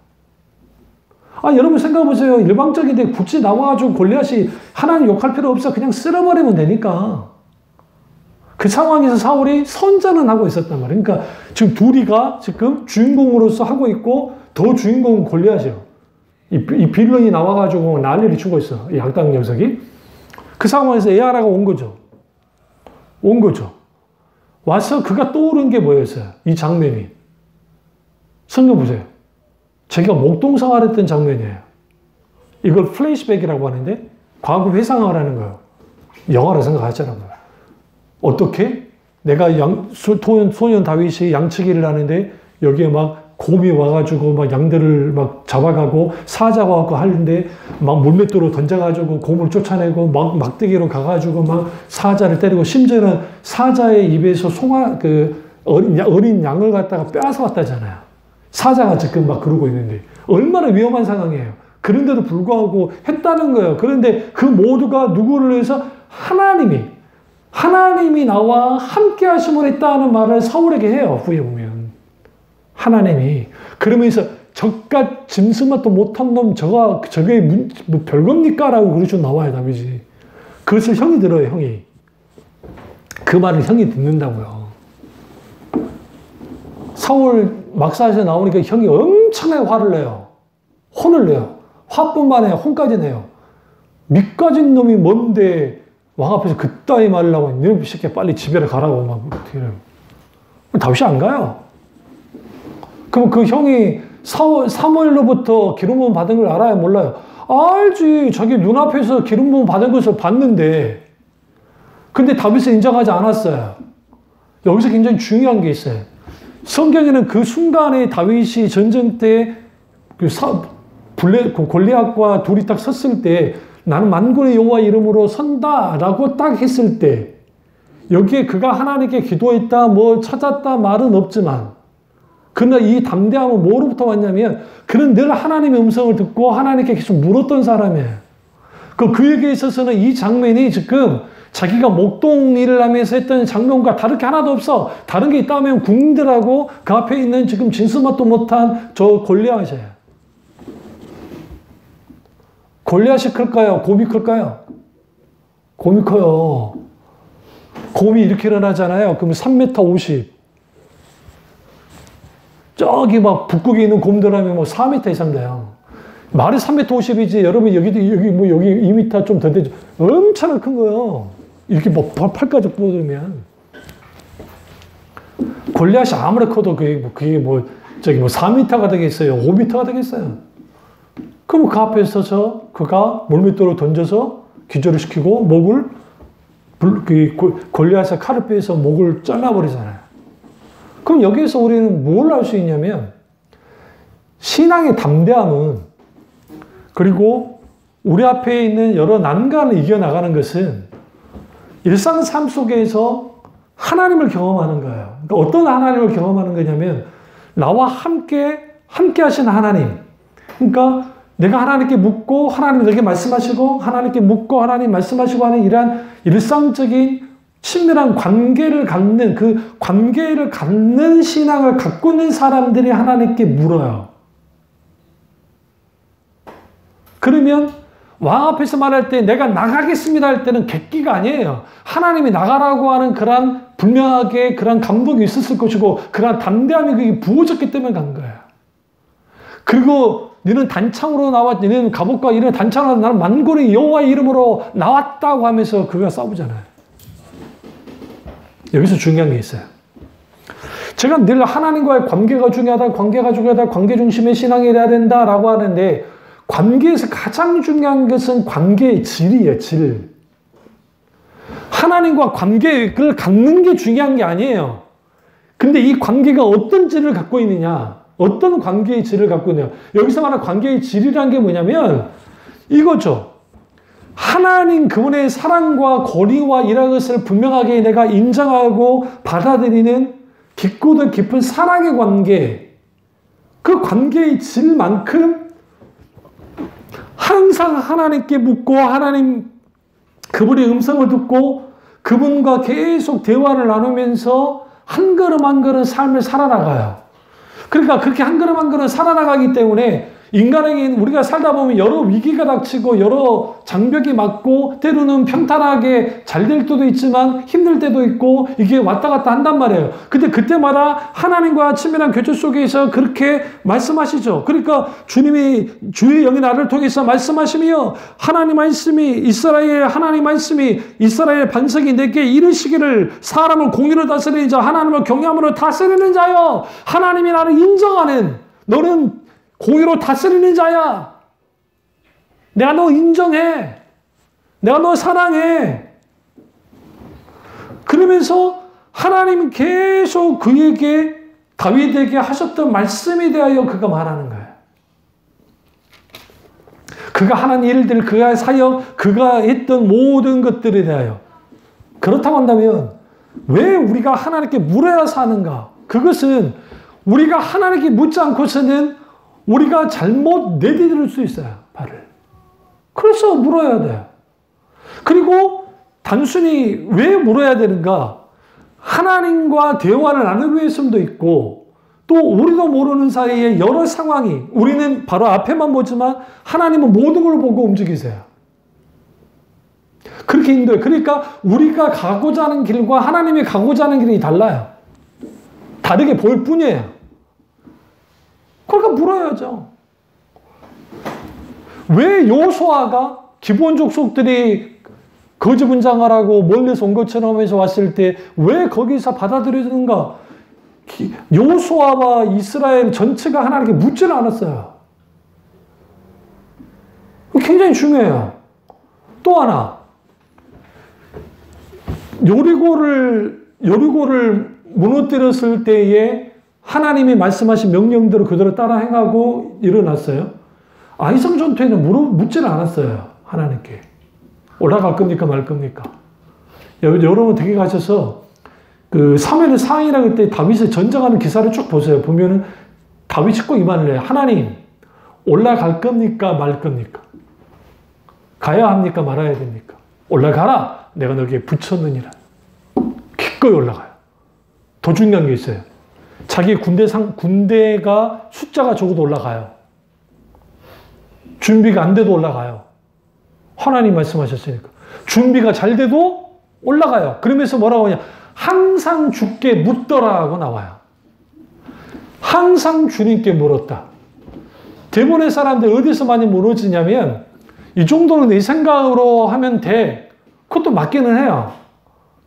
Speaker 1: 여러분 생각해보세요. 일방적인데 굳이 나와가지고 골리앗이 하나님 욕할 필요 없어. 그냥 쓸어버리면 되니까. 그 상황에서 사울이 선전은 하고 있었단 말이에요. 그러니까 지금 둘이가 지금 주인공으로서 하고 있고 더 주인공은 골리앗이에요. 이 빌런이 나와가지고 난리를 치고 있어. 이 악당 녀석이. 그 상황에서 에아라가 온 거죠. 와서 그가 떠오른 게 뭐였어요? 이 장면이. 성경 보세요. 제가 목동상을 했던 장면이에요. 이걸 플래시백이라고 하는데 과거 회상을 하는 거예요. 영화라 생각하잖아요. 어떻게? 내가 소년 다윗이 양치기를 하는데 여기에 막 곰이 와가지고 막 양들을 막 잡아가고 사자가 와서 하는데 막 물맷돌로 던져가지고 곰을 쫓아내고 막 막대기로 가가지고 막 사자를 때리고 심지어는 사자의 입에서 어린 양을 갖다가 빼앗아 왔다잖아요. 사자가 지금 막 그러고 있는데 얼마나 위험한 상황이에요. 그런데도 불구하고 했다는 거예요. 그런데 그 모두가 누구를 위해서 하나님이 나와 함께 하심을 했다는 말을 사울에게 해요. 후에 보면. 하나님이. 그러면서 저깟 짐승맛도 못한 놈 저게 뭐 별겁니까? 라고 그러죠. 나와요, 다윗이. 그것을 형이 들어요, 형이. 그 말을 형이 듣는다고요. 사울 막사에서 나오니까 형이 엄청나게 화를 내요. 혼을 내요. 화뿐만 아니라 혼까지 내요. 밑가진 놈이 뭔데 왕 앞에서 그따위 말을 하고 너 새끼 빨리 집에 가라고 막 어떻게 해요. 다윗이 안 가요. 그럼 그 형이 사무엘로부터 기름 부음 받은 걸 알아요? 몰라요? 알지. 자기 눈앞에서 기름 부음 받은 것을 봤는데 근데 다윗은 인정하지 않았어요. 여기서 굉장히 중요한 게 있어요. 성경에는 그 순간에 다윗이 전쟁 때 골리앗과 둘이 딱 섰을 때 나는 만군의 여호와 이름으로 선다라고 딱 했을 때 여기에 그가 하나님께 기도했다 뭐 찾았다 말은 없지만 그러나 이 담대함은 뭐로부터 왔냐면 그는 늘 하나님의 음성을 듣고 하나님께 계속 물었던 사람이에요. 그에게 있어서는 이 장면이 지금 자기가 목동 일을 하면서 했던 장면과 다를 게 하나도 없어. 다른 게 있다면 군인들하고 그 앞에 있는 지금 진수맛도 못한 저 골리앗이에요. 골리앗이 클까요? 곰이 클까요? 곰이 커요. 곰이 이렇게 일어나잖아요. 그러면 3m 50. 저기 막 북극에 있는 곰들 하면 뭐 4m 이상 돼요. 말이 3m 50이지. 여러분 여기 2m 좀 더 되죠. 엄청나게 큰 거예요. 이렇게 뭐 팔까지 뻗으면. 골리앗이 아무리 커도 그게 뭐 4m가 되겠어요. 5m가 되겠어요. 그럼 그 앞에 서서 그가 물맷돌을 던져서 기절을 시키고 골리앗의 칼을 빼서 목을 잘라버리잖아요. 그럼 여기에서 우리는 뭘 알 수 있냐면 신앙의 담대함은 그리고 우리 앞에 있는 여러 난관을 이겨나가는 것은 일상 삶 속에서 하나님을 경험하는 거예요. 그러니까 어떤 하나님을 경험하는 거냐면 나와 함께 하신 하나님. 그러니까 내가 하나님께 묻고 하나님 내게 말씀하시고 하나님께 묻고 하나님 말씀하시고 하는 이러한 일상적인 친밀한 관계를 갖는 그 관계를 갖는 신앙을 갖고 있는 사람들이 하나님께 물어요. 그러면 왕 앞에서 말할 때 내가 나가겠습니다 할 때는 객기가 아니에요. 하나님이 나가라고 하는 그런 분명하게 그런 감동이 있었을 것이고 그런 담대함이 그게 부어졌기 때문에 간 거예요. 그리고 너는 단창으로 너는 갑옷과 이런 단창으로 나는 만군의 여호와의 이름으로 나왔다고 하면서 그가 싸우잖아요. 여기서 중요한 게 있어요. 제가 늘 하나님과의 관계가 중요하다, 관계 중심의 신앙이 돼야 된다라고 하는데 관계에서 가장 중요한 것은 관계의 질이에요, 질. 하나님과 관계를 갖는 게 중요한 게 아니에요. 근데 이 관계가 어떤 질을 갖고 있느냐, 어떤 관계의 질을 갖고 있느냐. 여기서 말하는 관계의 질이라는 게 뭐냐면 이거죠. 하나님 그분의 사랑과 권위와 이런 것을 분명하게 내가 인정하고 받아들이는 깊고도 깊은 사랑의 관계, 그 관계의 질만큼 항상 하나님께 묻고 하나님 그분의 음성을 듣고 그분과 계속 대화를 나누면서 한 걸음 한 걸음 삶을 살아나가요. 그러니까 그렇게 한 걸음 한 걸음 살아나가기 때문에 인간에게 우리가 살다 보면 여러 위기가 닥치고 여러 장벽이 맞고 때로는 평탄하게 잘 될 때도 있지만 힘들 때도 있고 이게 왔다 갔다 한단 말이에요. 근데 그때마다 하나님과 친밀한 교제 속에서 그렇게 말씀하시죠. 그러니까 주님이 주의 영이 나를 통해서 말씀하시며 하나님 말씀이 이스라엘 반석이 내게 이르시기를 사람을 공의로 다스리는 자 하나님을 경외함으로 다스리는 자여 하나님이 나를 인정하는 너는 공의로 다스리는 자야. 내가 너 인정해. 내가 너 사랑해. 그러면서 하나님은 계속 그에게 다윗에게 하셨던 말씀에 대하여 그가 말하는 거예요. 그가 하는 일들, 그가 사역, 그가 했던 모든 것들에 대하여. 그렇다고 한다면 왜 우리가 하나님께 물어야 사는가? 그것은 우리가 하나님께 묻지 않고서는 우리가 잘못 내디딜 수 있어요, 발을. 그래서 물어야 돼요. 그리고 단순히 왜 물어야 되는가? 하나님과 대화를 나누기 위해서도 있고, 또 우리도 모르는 사이에 여러 상황이, 우리는 바로 앞에만 보지만 하나님은 모든 걸 보고 움직이세요. 그렇게 인도해요. 그러니까 우리가 가고자 하는 길과 하나님이 가고자 하는 길이 달라요. 다르게 보일 뿐이에요. 그러니까 물어야죠. 왜 여호수아가 기브온 족속들이 거짓 분장하라고 멀리서 온 것처럼 해서 왔을 때 왜 거기서 받아들여지는가? 여호수아와 이스라엘 전체가 하나님께 묻지는 않았어요. 굉장히 중요해요. 또 하나, 여리고를 무너뜨렸을 때에 하나님이 말씀하신 명령대로 그대로 따라 행하고 일어났어요. 아이성 전투에는 묻지는 않았어요. 하나님께. 올라갈 겁니까 말 겁니까? 여러분 댁에 가셔서 그 사무엘 상이라 그때 다윗을 전쟁하는 기사를 쭉 보세요. 보면은 다윗이 꼭 이 말을 해요. 하나님 올라갈 겁니까 말 겁니까? 가야 합니까 말아야 됩니까? 올라가라. 내가 너에게 붙였느니라. 기꺼이 올라가요. 더 중요한 게 있어요. 자기 군대가 숫자가 적어도 올라가요. 준비가 안 돼도 올라가요. 하나님 말씀하셨으니까. 준비가 잘 돼도 올라가요. 그러면서 뭐라고 하냐. 항상 주께 묻더라고 나와요. 항상 주님께 물었다. 대부분의 사람들 어디서 많이 무너지냐면 이 정도는 내 생각으로 하면 돼. 그것도 맞기는 해요.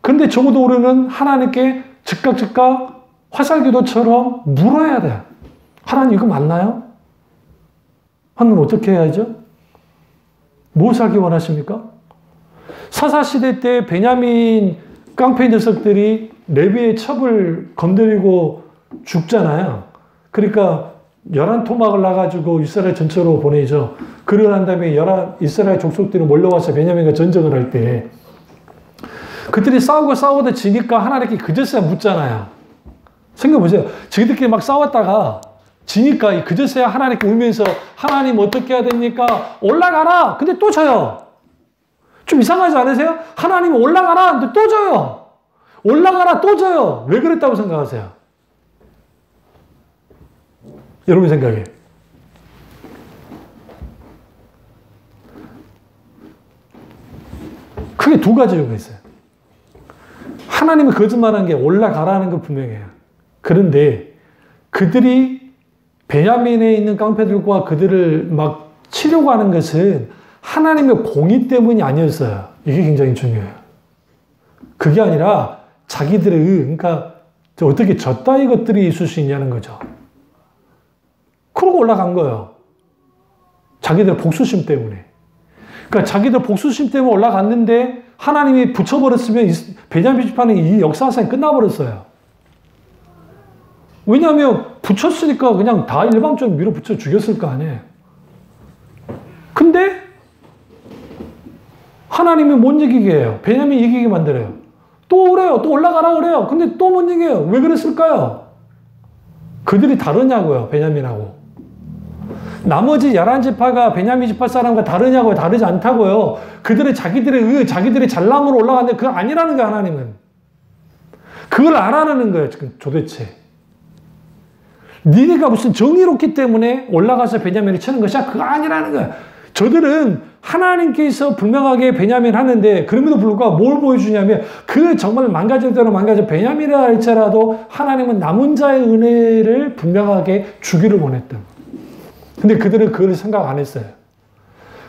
Speaker 1: 그런데 적어도 우리는 하나님께 즉각 화살기도처럼 물어야 돼. 하나님 이거 맞나요? 하나님 어떻게 해야죠? 무엇을 하기 원하십니까? 사사시대 때 베냐민 깡패 녀석들이 레위의 첩을 건드리고 죽잖아요. 그러니까 11토막을 놔가지고 이스라엘 전체로 보내죠. 그러고 난 다음에 이스라엘 족속들이 몰려와서 베냐민과 전쟁을 할 때 그들이 싸우다 지니까 하나님께 그제서야 묻잖아요. 생각해보세요. 저희들끼리 막 싸웠다가 지니까 그제서야 하나님께 울면서 하나님 어떻게 해야 됩니까? 올라가라! 근데 또 져요. 좀 이상하지 않으세요? 하나님 올라가라! 근데 또 져요. 올라가라! 또 져요. 왜 그랬다고 생각하세요? 여러분 생각에. 크게 두 가지 이유가 있어요. 하나님이 거짓말한 게 올라가라는 건 분명해요. 그런데 그들이 베냐민에 있는 깡패들과 그들을 막 치려고 하는 것은 하나님의 공의 때문이 아니었어요. 이게 굉장히 중요해요. 그게 아니라 자기들의 그러니까 어떻게 저 따위 것들이 있을 수 있냐는 거죠. 그러고 올라간 거예요. 자기들 복수심 때문에. 그러니까 자기들 복수심 때문에 올라갔는데 하나님이 붙여버렸으면 베냐민 지파는 이 역사상이 끝나버렸어요. 왜냐하면 붙였으니까 그냥 다 일방적으로 밀어붙여 죽였을 거 아니에요. 근데 하나님이 못 이기게 해요. 베냐민 이기게 만들어요. 또 그래요. 또 올라가라 그래요. 근데 또 못 이겨요. 왜 그랬을까요? 그들이 다르냐고요. 베냐민하고. 나머지 11지파가 베냐민 지파 사람과 다르냐고요? 다르지 않다고요. 그들의 자기들의 잘남으로 올라갔는데 그거 아니라는 거야, 하나님은. 그걸 알아내는 거예요, 지금 도대체. 니네가 무슨 정의롭기 때문에 올라가서 베냐민을 치는 것이야? 그거 아니라는 거야. 저들은 하나님께서 분명하게 베냐민 하는데 그럼에도 불구하고 뭘 보여주냐면 그 정말 망가질 대로 베냐민이라 할지라도 하나님은 남은 자의 은혜를 분명하게 주기를 원했던. 근데 그들은 그걸 생각 안 했어요.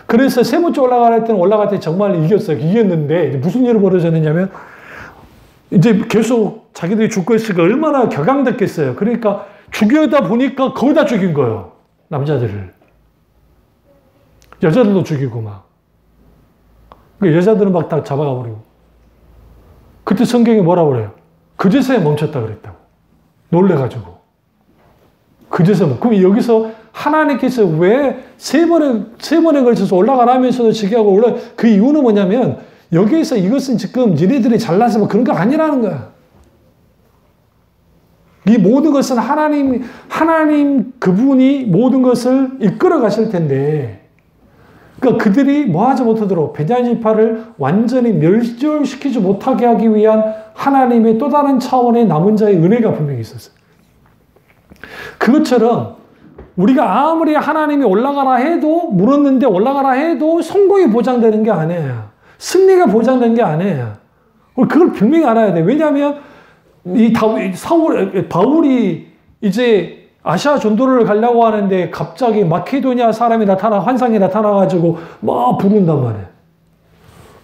Speaker 1: 그래서 세 번째 올라갈 때 정말 이겼어요. 이겼는데 무슨 일이 벌어졌느냐면 이제 계속 자기들이 죽고 있으니까 얼마나 격앙됐겠어요. 그러니까 죽여다 보니까 거의 다 죽인 거예요. 남자들을. 여자들도 죽이고 막. 여자들은 막 다 잡아가 버리고. 그때 성경이 뭐라고 그래요? 그제서야 멈췄다 그랬다고. 놀래가지고. 그제서 그럼 여기서 하나님께서 왜 세 번에 걸쳐서 올라가라면서도 지기하고 그 이유는 뭐냐면 여기에서 이것은 지금 니네들이 잘나서 그런 거 아니라는 거야. 이 모든 것은 하나님 그분이 모든 것을 이끌어 가실 텐데 그러니까 그들이 뭐하지 못하도록 베냐민 지파를 완전히 멸절시키지 못하게 하기 위한 하나님의 또 다른 차원의 남은 자의 은혜가 분명히 있었어요. 그것처럼 우리가 아무리 하나님이 올라가라 해도 물었는데 올라가라 해도 성공이 보장되는 게 아니에요. 승리가 보장된 게 아니에요. 그걸 분명히 알아야 돼. 왜냐하면 바울이 이제 아시아 전도를 가려고 하는데 갑자기 마케도니아 사람이 환상이 나타나가지고 막 부른단 말이에요.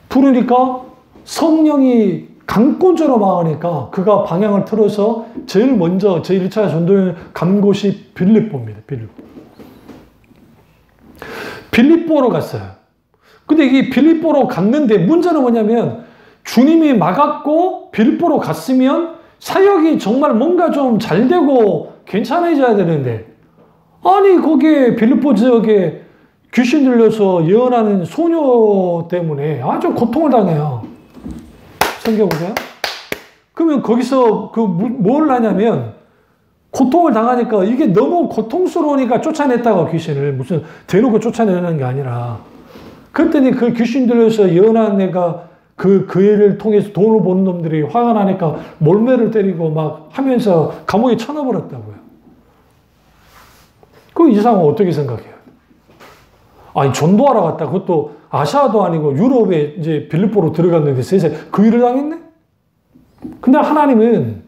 Speaker 1: 부르니까 성령이 강권처럼 막으니까 그가 방향을 틀어서 제일 1차 전도에 간 곳이 빌립보입니다. 빌립보로 갔어요. 근데 이 빌립보로 갔는데 문제는 뭐냐면 주님이 막았고 빌립보로 갔으면 사역이 정말 뭔가 좀 잘 되고 괜찮아져야 되는데 아니 거기에 빌립보 지역에 귀신 들려서 예언하는 소녀 때문에 아주 고통을 당해요. 생각해보세요. 그러면 거기서 뭘 하냐면 고통을 당하니까 이게 너무 고통스러우니까 쫓아냈다가 귀신을 무슨 대놓고 쫓아내는 게 아니라 그랬더니 그 귀신 들려서 예언한 애가 그 애를 통해서 돈을 버는 놈들이 화가 나니까 몰매를 때리고 막 하면서 감옥에 쳐넣어버렸다고요. 그 이 상황 어떻게 생각해요? 아니 전도하러 갔다. 그것도 아시아도 아니고 유럽에 이제 빌립보로 들어갔는데 세상에 그 일을 당했네? 근데 하나님은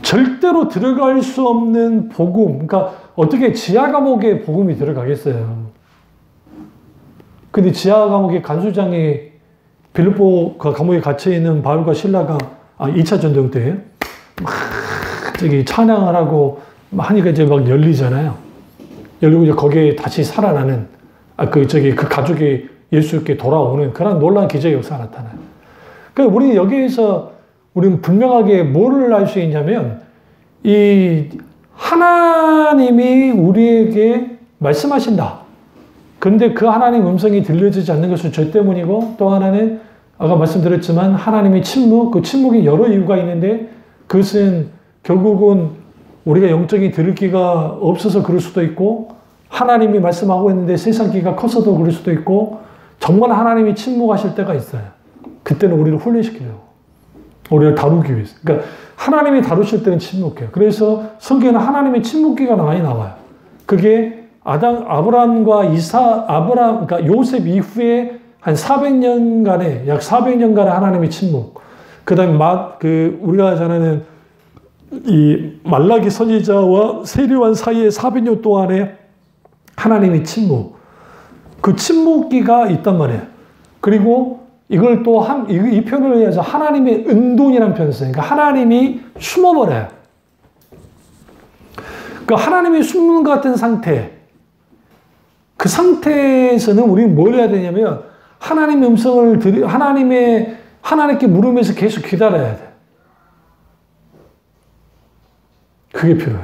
Speaker 1: 절대로 들어갈 수 없는 복음, 그러니까 어떻게 지하 감옥에 복음이 들어가겠어요. 근데 지하 감옥의 간수장이 빌립보 감옥에 갇혀있는 바울과 실라가 2차 전쟁 때 막 저기 찬양을 하고 하니까 이제 막 열리잖아요. 열리고 이제 거기에 다시 살아나는 그 가족이 예수께 돌아오는 그런 놀라운 기적의 역사가 나타나요. 그러니까 우리 여기에서 우리는 분명하게 뭐를 알 수 있냐면 이 하나님이 우리에게 말씀하신다. 그런데 그 하나님 음성이 들려지지 않는 것은 저 때문이고 또 하나는 아까 말씀드렸지만 하나님의 침묵, 그 침묵이 여러 이유가 있는데 그것은 결국은 우리가 영적인 들을 귀가 없어서 그럴 수도 있고 하나님이 말씀하고 있는데 세상 귀가 커서도 그럴 수도 있고 정말 하나님이 침묵하실 때가 있어요. 그때는 우리를 훈련시키려고. 우리를 다루기 위해서. 그러니까 하나님이 다루실 때는 침묵해요. 그래서 성경에는 하나님의 침묵기가 많이 나와요. 그게 아브라함과 그러니까 요셉 이후에 한 400년간의, 약 400년간의 하나님의 침묵. 그 다음에 우리가 잘 아는 이 말라기 선지자와 세례요한 사이에 400년 동안의 하나님의 침묵. 그 침묵기가 있단 말이에요. 그리고 이걸 또 이 표현을 의해서 하나님의 은둔이라는 표현을 써요. 그러니까 하나님이 숨어버려요. 그러니까 하나님이 숨는 것 같은 상태. 그 상태에서는 우리는 뭘 해야 되냐면 하나님의 음성을 하나님께 물으면서 계속 기다려야 돼. 그게 필요해.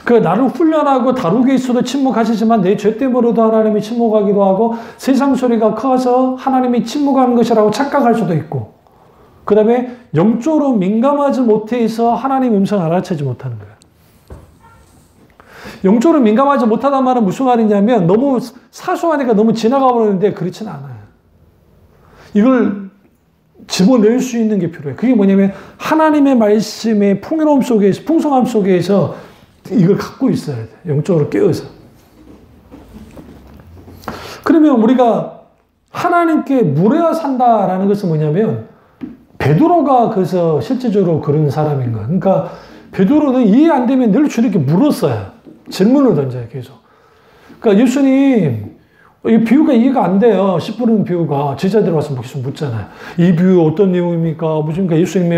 Speaker 1: 그러니까 나를 훈련하고 다루게 있어도 침묵하시지만 내 죄 때문에도 하나님이 침묵하기도 하고 세상 소리가 커서 하나님이 침묵하는 것이라고 착각할 수도 있고 그 다음에 영적으로 민감하지 못해서 하나님 음성을 알아채지 못하는 거예요. 영적으로 민감하지 못하다는 말은 무슨 말이냐면 너무 사소하니까 너무 지나가 버리는데 그렇지는 않아요. 이걸 집어낼 수 있는 게 필요해요. 그게 뭐냐면 하나님의 말씀의 풍요로움 속에서, 풍성함 속에서 이걸 갖고 있어야 돼. 영적으로 깨어서. 그러면 우리가 하나님께 물어야 산다라는 것은 뭐냐면 베드로가 그래서 실제적으로 그런 사람인 거야. 그러니까 베드로는 이해 안 되면 늘 주님께 물었어요. 질문을 던져요, 계속. 그러니까 예수님, 이 비유가 이해가 안 돼요. 10분은 비유가. 제자들 와서 계속 묻잖아요. 이 비유 어떤 내용입니까? 무슨, 예수님이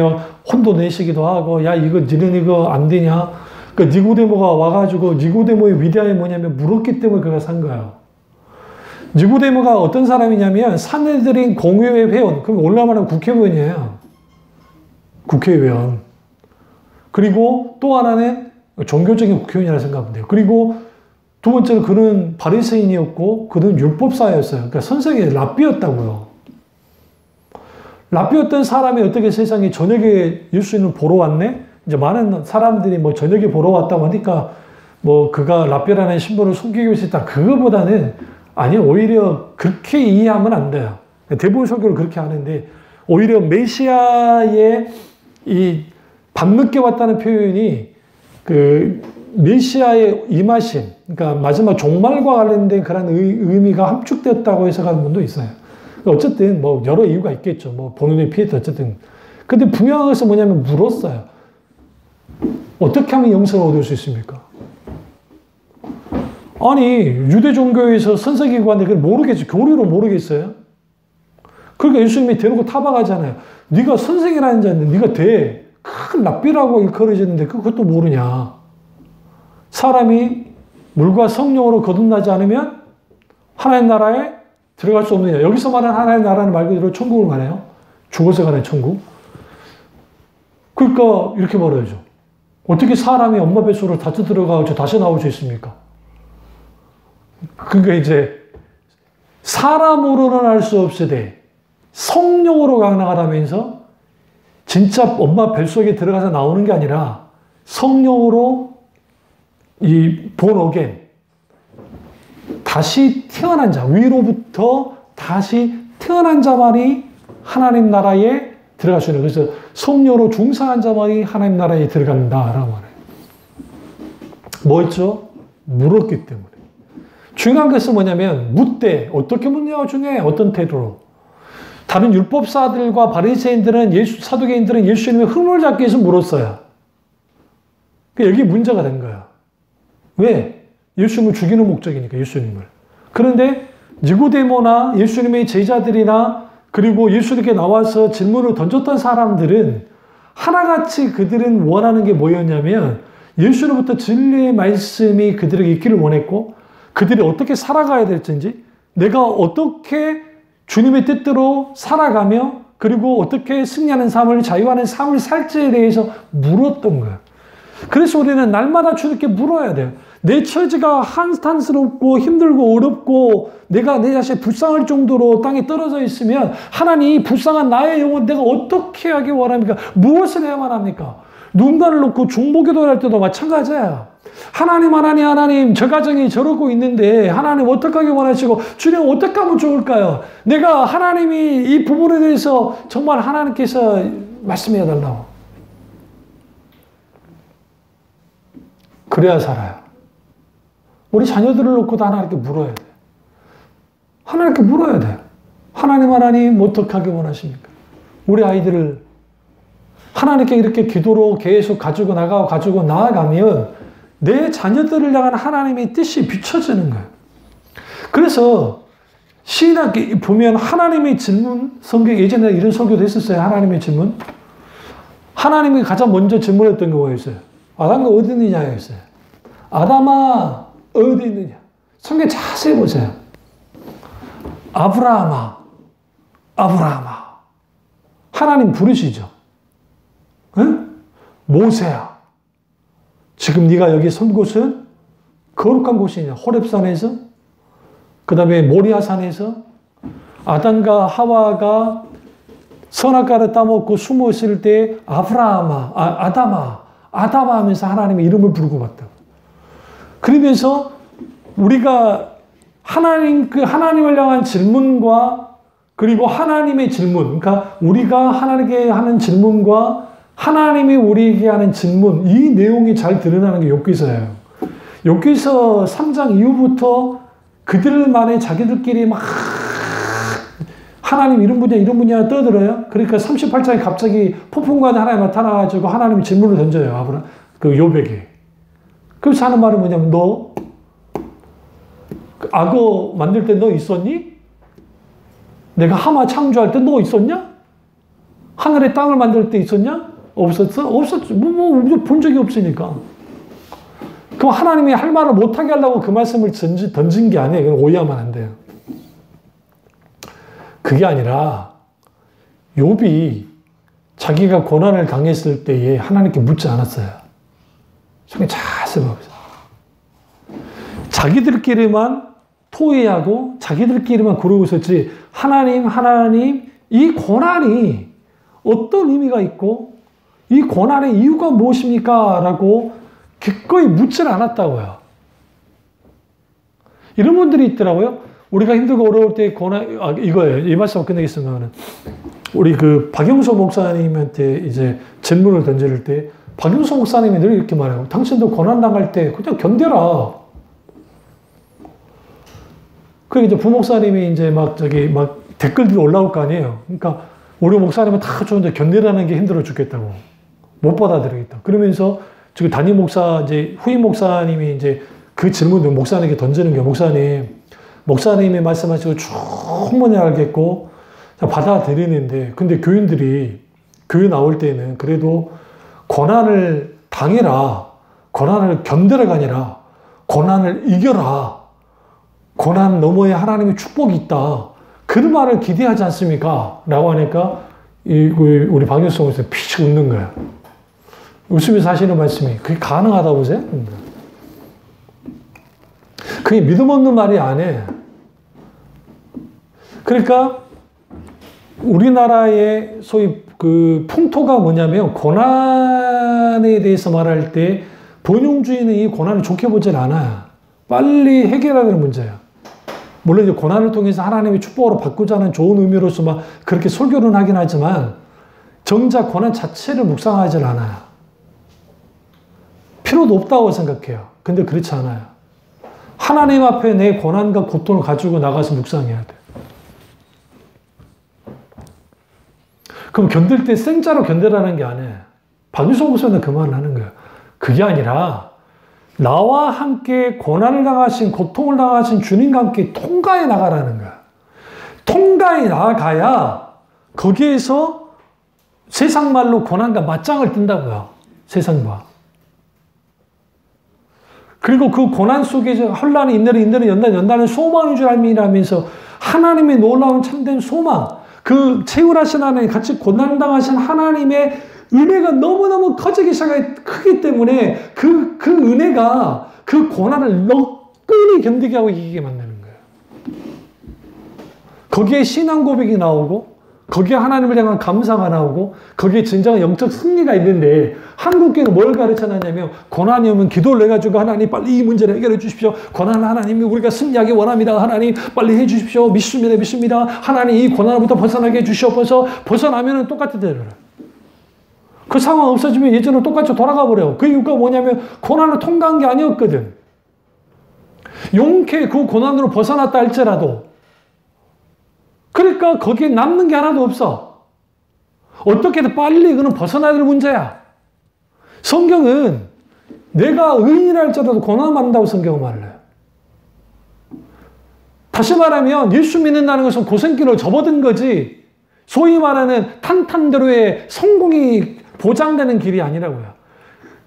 Speaker 1: 혼도 내시기도 하고, 야, 니는 이거 안 되냐? 그러니까 니고데모가 와가지고, 니고데모의 위대함이 뭐냐면 물었기 때문에 그가 산 거예요. 니고데모가 어떤 사람이냐면, 산헤드린 공회의 회원. 그럼 올라가면 국회의원이에요. 국회의원. 그리고 또 하나는 종교적인 국회의원이라 생각하면 돼요. 그리고 두 번째는 그는 바리새인이었고 그는 율법사였어요. 그러니까 선생이 랍비였다고요. 랍비였던 사람이 어떻게 세상에 저녁에 예수님을 보러 왔네? 이제 많은 사람들이 뭐 저녁에 보러 왔다고 하니까 뭐 그가 랍비라는 신분을 숨기기 위해서 했다. 그거보다는 아니요. 오히려 그렇게 이해하면 안 돼요. 대부분 설교를 그렇게 하는데 오히려 메시아의 이 밤늦게 왔다는 표현이 그 메시아의 임하심, 그러니까 마지막 종말과 관련된 그런 의미가 함축되었다고 해석하는 분도 있어요. 어쨌든 뭐 여러 이유가 있겠죠. 뭐 본인의 피했다 어쨌든. 근데 분명한 것은 뭐냐면 물었어요. 어떻게 하면 영생을 얻을 수 있습니까? 아니 유대 종교에서 선생이 구하는데 그걸 모르겠지. 교리로 모르겠어요. 그러니까 예수님이 대놓고 타박하잖아요. 네가 선생이라는 자는 네가 큰 랍비라고 일컬어졌는데 그것도 모르냐. 사람이 물과 성령으로 거듭나지 않으면 하나님 나라에 들어갈 수 없느냐. 여기서 말하는 하나님 나라는 말 그대로 천국을 말해요. 죽어서 가는 천국. 그러니까 이렇게 말해야죠. 어떻게 사람이 엄마 뱃속으로 다시 들어가고 다시 나올 수 있습니까? 그러니까 이제 사람으로는 할 수 없으되 성령으로 가능하다면서 진짜 엄마 뱃속에 들어가서 나오는 게 아니라 성령으로 이 born again 다시 태어난 자 위로부터 다시 태어난 자만이 하나님 나라에 들어갈 수 있는 그래서 성령으로 중상한 자만이 하나님 나라에 들어간다라고 말해요. 뭐였죠? 물었기 때문에. 중요한 것은 뭐냐면 묻되 어떻게 묻냐가 중요해. 어떤 태도로. 다른 율법사들과 바리새인들은 사두개인들은 예수님의 흠을 잡기 위해서 물었어요. 여기 문제가 된 거야. 왜? 예수님을 죽이는 목적이니까 예수님을. 그런데 니고데모나 예수님의 제자들이나 그리고 예수님께 나와서 질문을 던졌던 사람들은 하나같이 그들은 원하는 게 뭐였냐면 예수로부터 진리의 말씀이 그들에게 있기를 원했고 그들이 어떻게 살아가야 될지 내가 어떻게 주님의 뜻대로 살아가며 그리고 어떻게 승리하는 삶을 자유하는 삶을 살지에 대해서 물었던 거예요. 그래서 우리는 날마다 주님께 물어야 돼요. 내 처지가 한탄스럽고 힘들고 어렵고 내가 내 자신이 불쌍할 정도로 땅에 떨어져 있으면 하나님 이 불쌍한 나의 영혼 내가 어떻게 하기 원합니까? 무엇을 해야만 합니까? 누군가를 놓고 중보기도를 할 때도 마찬가지야. 하나님 저 가정이 저러고 있는데 하나님 어떻게 하기 원하시고 주님 어떻게 하면 좋을까요? 내가 하나님이 이 부분에 대해서 정말 하나님께서 말씀해 달라고. 그래야 살아요. 우리 자녀들을 놓고도 하나님께 물어야 돼. 하나님께 물어야 돼. 하나님 어떻게 하기 원하십니까? 우리 아이들을 하나님께 이렇게 기도로 계속 가지고 나아가면 내 자녀들을 향한 하나님의 뜻이 비춰지는 거예요. 그래서 신학에 보면 하나님의 질문, 성경 예전에 이런 설교도 했었어요. 하나님의 질문. 하나님이 가장 먼저 질문했던 경우가 있어요. 아담아 어디 있느냐였어요. 아담아 어디 있느냐. 성경 자세히 보세요. 아브라함아. 하나님 부르시죠. 응? 모세야. 지금 네가 여기 선 곳은 거룩한 곳이냐. 호렙산에서 그 다음에 모리아산에서 아담과 하와가 선악과를 따먹고 숨었을 때 아담아 하면서 하나님의 이름을 부르고 봤다. 그러면서 우리가 하나님을 향한 질문과 그리고 하나님의 질문, 그러니까 우리가 하나님께 하는 질문과 하나님이 우리에게 하는 질문, 이 내용이 잘 드러나는 게 욥기서예요. 욥기서 3장 이후부터 그들만의 자기들끼리 막 하나님 이런 분야 떠들어요. 그러니까 38장에 갑자기 폭풍과에 하나님 나타나가지고 하나님이 질문을 던져요. 욥에게. 그래서 하는 말이 뭐냐면 너 악어 만들 때 너 있었니? 내가 하마 창조할 때 너 있었냐? 하늘에 땅을 만들 때 있었냐? 없었어? 없었지. 본 적이 없으니까. 그럼 하나님이 할 말을 못하게 하려고 그 말씀을 던진 게 아니에요. 그건 오해하면 안 돼요. 그게 아니라 욥이 자기가 고난을 당했을 때에 하나님께 묻지 않았어요. 성경 자세히 보세요. 자기들끼리만 토의하고 자기들끼리만 그러고 있었지 하나님 이 고난이 어떤 의미가 있고 이 고난의 이유가 무엇입니까? 라고 기꺼이 묻질 않았다고요. 이런 분들이 있더라고요. 우리가 힘들고 어려울 때 이거예요. 이 말씀 끝내겠습니다. 우리 박영수 목사님한테 이제 질문을 던질 때 박영수 목사님이 늘 이렇게 말해요. 당신도 고난 당할 때 그냥 견뎌라. 그리고 이제 부목사님이 이제 막 댓글들이 올라올 거 아니에요. 그러니까 우리 목사님은 다 좋은데 견디라는 게 힘들어 죽겠다고. 못 받아들이겠다. 그러면서 지금 담임 목사, 이제 후임 목사님이 이제 그 질문을 목사님에게 던지는 게 목사님이 말씀하시고 충분히 알겠고 받아들이는데 근데 교인들이 교회 나올 때는 그래도 고난을 당해라. 고난을 견뎌라가 아니라 고난을 이겨라. 고난 너머에 하나님의 축복이 있다. 그런 말을 기대하지 않습니까? 라고 하니까 우리 박영수 목사님 피식 웃는 거야. 웃으면서 하시는 말씀이 그게 가능하다고 보세요? 그게 믿음 없는 말이 아니에요. 그러니까 우리나라의 소위 풍토가 뭐냐면 고난에 대해서 말할 때 번용주의는 이 고난을 좋게 보질 않아요. 빨리 해결하는 문제예요. 물론 이제 고난을 통해서 하나님의 축복으로 바꾸자는 좋은 의미로서 막 그렇게 설교는 하긴 하지만 정작 고난 자체를 묵상하지 않아요. 필요도 없다고 생각해요. 근데 그렇지 않아요. 하나님 앞에 내 고난과 고통을 가지고 나가서 묵상해야 돼. 그럼 견딜 때 생짜로 견뎌라는 게 아니에요. 박유성 목사는 그 말을 하는 거예요. 그게 아니라 나와 함께 고난을 당하신, 고통을 당하신 주님과 함께 통과해 나가라는 거야. 통과해 나가야 거기에서 세상 말로 고난과 맞짱을 뜬다고요. 세상과. 그리고 그 고난 속에 혼란이 인내는 연단은 소망인 줄 알미라면서 하나님의 놀라운 참된 소망, 그 채울하신 하나님, 같이 고난당하신 하나님의 은혜가 너무너무 커지기 크기 때문에 그 은혜가 그 고난을 너끈히 견디게 하고 이기게 만드는 거예요. 거기에 신앙 고백이 나오고, 거기에 하나님을 향한 감사가 나오고, 거기에 진정한 영적 승리가 있는데, 한국교회는 뭘 가르쳐놨냐면, 고난이 오면 기도를 해가지고 하나님 빨리 이 문제를 해결해 주십시오. 고난은 하나님이 우리가 승리하기 원합니다. 하나님 빨리 해 주십시오. 믿습니다. 하나님 이 고난으로부터 벗어나게 해 주시옵소서. 벗어나면은 똑같이 되더라. 그 상황 없어지면 예전으로 똑같이 돌아가 버려요. 그 이유가 뭐냐면 고난을 통과한 게 아니었거든. 용케 그 고난으로 벗어났다 할지라도 그러니까 거기에 남는 게 하나도 없어. 어떻게든 빨리 그는 벗어나야 될 문제야. 성경은 내가 의인이라 할지라도 고난 받는다고 성경은 말해요. 다시 말하면 예수 믿는다는 것은 고생길을 접어든 거지 소위 말하는 탄탄대로의 성공이 보장되는 길이 아니라고요.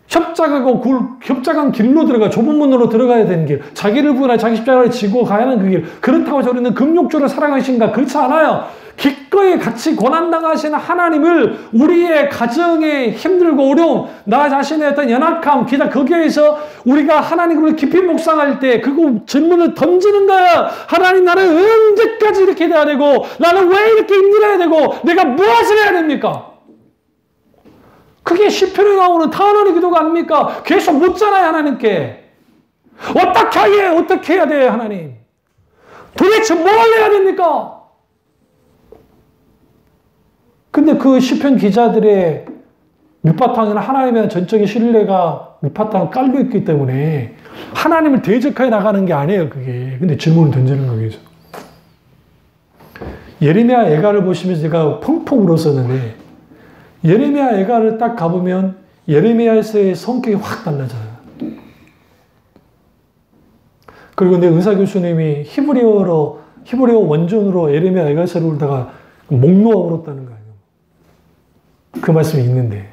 Speaker 1: 협착한 길로 들어가, 좁은 문으로 들어가야 되는 길, 자기를 부인하여 자기 십자가를 지고 가야 하는 그 길, 그렇다고 저리는 금욕조를 사랑하신가? 그렇지 않아요. 기꺼이 같이 고난당하시는 하나님을 우리의 가정에 힘들고 어려움, 나 자신의 어떤 연약함, 기다 거기에서 우리가 하나님을 깊이 묵상할 때 그거 질문을 던지는 거야. 하나님 나는 언제까지 이렇게 돼야 되고 나는 왜 이렇게 힘들어야 되고 내가 무엇을 해야 됩니까? 그게 시편에 나오는 탄원의 기도가 아닙니까? 계속 묻잖아요, 하나님께. 어떻게 해야 돼, 하나님? 도대체 뭘 해야 됩니까? 근데 그 시편 기자들의 밑바탕에는 하나님에 대한 전적인 신뢰가 밑바탕에 깔려 있기 때문에 하나님을 대적하여 나가는 게 아니에요, 그게. 근데 질문을 던지는 거겠죠. 예레미야 애가를 보시면서 제가 펑펑 울었었는데 예레미야 애가를 딱 가보면 예레미야에서의 성격이 확 달라져요. 그리고 내 의사 교수님이 히브리어 원전으로 예레미야 애가서를 울다가 목 놓아 울었다는 거예요. 그 말씀이 있는데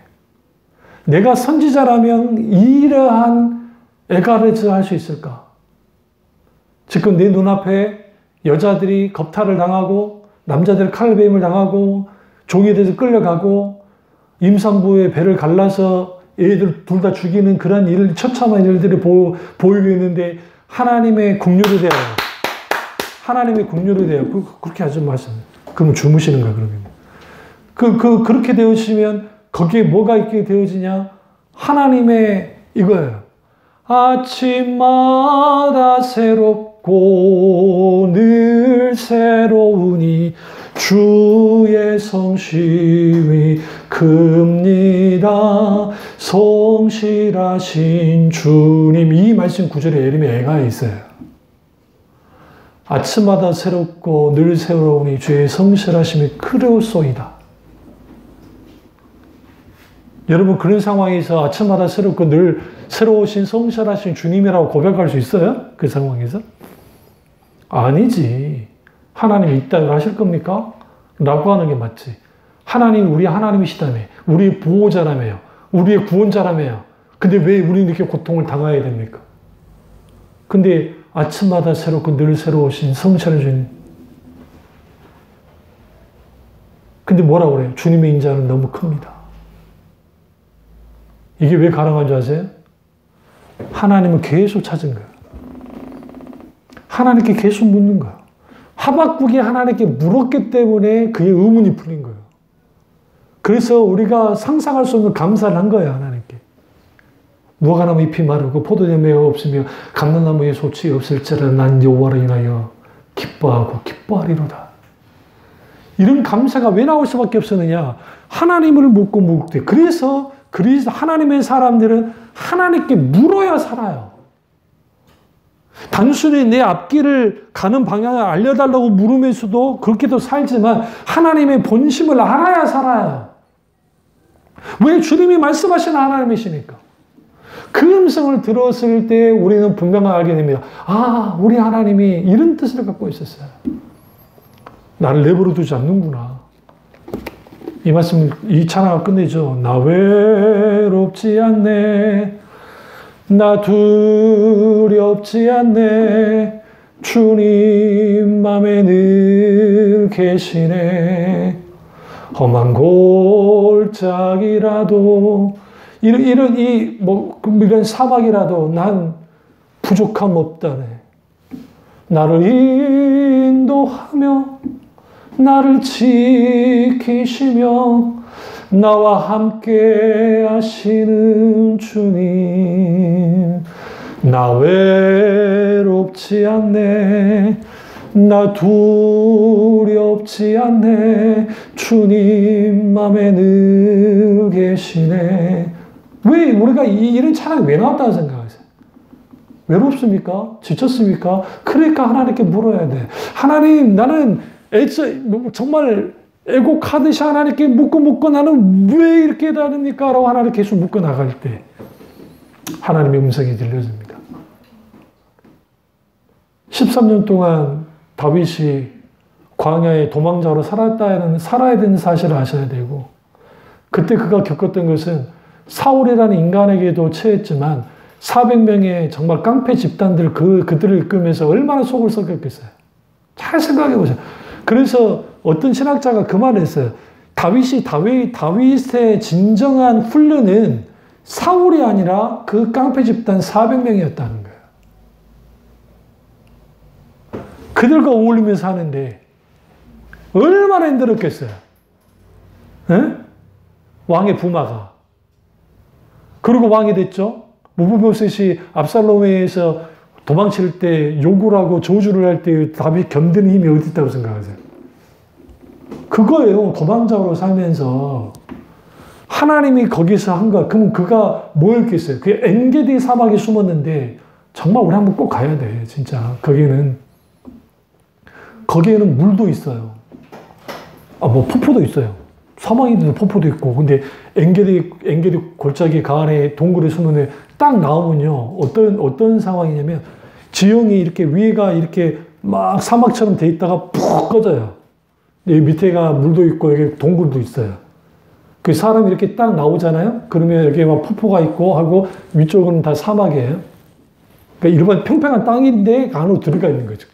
Speaker 1: 내가 선지자라면 이러한 애가를 할 수 있을까? 지금 내 눈앞에 여자들이 겁탈을 당하고 남자들이 칼베임을 당하고 종에 대해서 끌려가고 임산부의 배를 갈라서 애들 둘 다 죽이는 그런 처참한 일들이 보이고 있는데 하나님의 국률이 돼요. 하나님의 국률이 돼요. 그렇게 하지 마세요. 그럼 주무시는 거야, 그러면. 그렇게 되어지면 거기에 뭐가 있게 되어지냐? 하나님의 이거예요. 아침마다 새롭고 늘 새로우니 주의 성심이 큽니다. 성실하신 주님. 이 말씀 구절에 예레미야 애가에 있어요. 아침마다 새롭고 늘 새로우니 주의 성실하심이 크려소이다. 여러분 그런 상황에서 아침마다 새롭고 늘 새로우신 성실하신 주님이라고 고백할 수 있어요? 그 상황에서? 아니지. 하나님이 있다고 하실 겁니까? 라고 하는 게 맞지. 하나님, 우리 하나님이시다며. 우리의 보호자라며요. 우리의 구원자라며요. 근데 왜 우리는 이렇게 고통을 당해야 됩니까? 근데 아침마다 새롭고 늘 새로우신 성실하신 주님. 근데 뭐라고 그래요? 주님의 인자는 너무 큽니다. 이게 왜 가능한 줄 아세요? 하나님은 계속 찾은 거예요. 하나님께 계속 묻는 거예요. 하박국이 하나님께 물었기 때문에 그의 의문이 풀린 거예요. 그래서 우리가 상상할 수 없는 감사를 한 거예요, 하나님께. 무화과나무 잎이 마르고 포도나무가 없으며 감람나무에 솥이 없을지라 난 여호와를 인하여 기뻐하고 기뻐하리로다. 이런 감사가 왜 나올 수밖에 없었느냐? 하나님을 묻고 묻되. 그래서 하나님의 사람들은 하나님께 물어야 살아요. 단순히 내 앞길을 가는 방향을 알려달라고 물으면서도 그렇게도 살지만 하나님의 본심을 알아야 살아요. 왜? 주님이 말씀하신 하나님이시니까. 그 음성을 들었을 때 우리는 분명하게 알게 됩니다. 아, 우리 하나님이 이런 뜻을 갖고 있었어요. 나를 내버려 두지 않는구나. 이 말씀, 이 찬양을 끝내죠. 나 외롭지 않네. 나 두렵지 않네. 주님 맘에 늘 계시네. 험한 골짜기라도 이런 사막이라도 난 부족함 없다네. 나를 인도하며 나를 지키시며 나와 함께 하시는 주님. 나 외롭지 않네. 나 두렵지 않네. 주님 맘에 늘 계시네. 왜 우리가 이런 찬양이 왜 나왔다고 생각하세요? 외롭습니까? 지쳤습니까? 그러니까 하나님께 물어야 돼. 하나님, 나는 정말 애곡하듯이 하나님께 묻고 나는 왜 이렇게 다릅니까? 라고 하나님 계속 묻고 나갈 때 하나님의 음성이 들려집니다. 13년 동안 다윗이 광야에 도망자로 살아야 되는 사실을 아셔야 되고, 그때 그가 겪었던 것은 사울이라는 인간에게도 체했지만 400명의 정말 깡패 집단들 그들을 이끌면서 얼마나 속을 썩였겠어요. 잘 생각해 보세요. 그래서 어떤 신학자가 그 말을 했어요. 다윗의 진정한 훈련은 사울이 아니라 그 깡패 집단 400명이었다는 거예요. 그들과 어울리면서 하는데 얼마나 힘들었겠어요. 에? 왕의 부마가. 그리고 왕이 됐죠. 무브보셋이 압살롬에서 도망칠 때 욕을 하고 저주를 할 때 다윗 견디는 힘이 어디 있다고 생각하세요? 그거예요. 도망자로 살면서 하나님이 거기서 한 거야. 그럼 그가 뭐였겠어요? 그 엔게디 사막에 숨었는데 정말 우리 한번 꼭 가야 돼. 진짜 거기에는 물도 있어요. 폭포도 있어요. 사막인데도 폭포도 있고. 근데 엔게디 골짜기 가안에 동굴에 숨었는데 딱 나오면요. 어떤 상황이냐면 지형이 이렇게 위에가 이렇게 막 사막처럼 돼 있다가 푹 꺼져요. 여기 밑에가 물도 있고 여기 동굴도 있어요. 그 사람이 이렇게 딱 나오잖아요. 그러면 여기 막 폭포가 있고 하고 위쪽은 다 사막이에요. 그러니까 일반 평평한 땅인데 안으로 들어가 있는 거죠.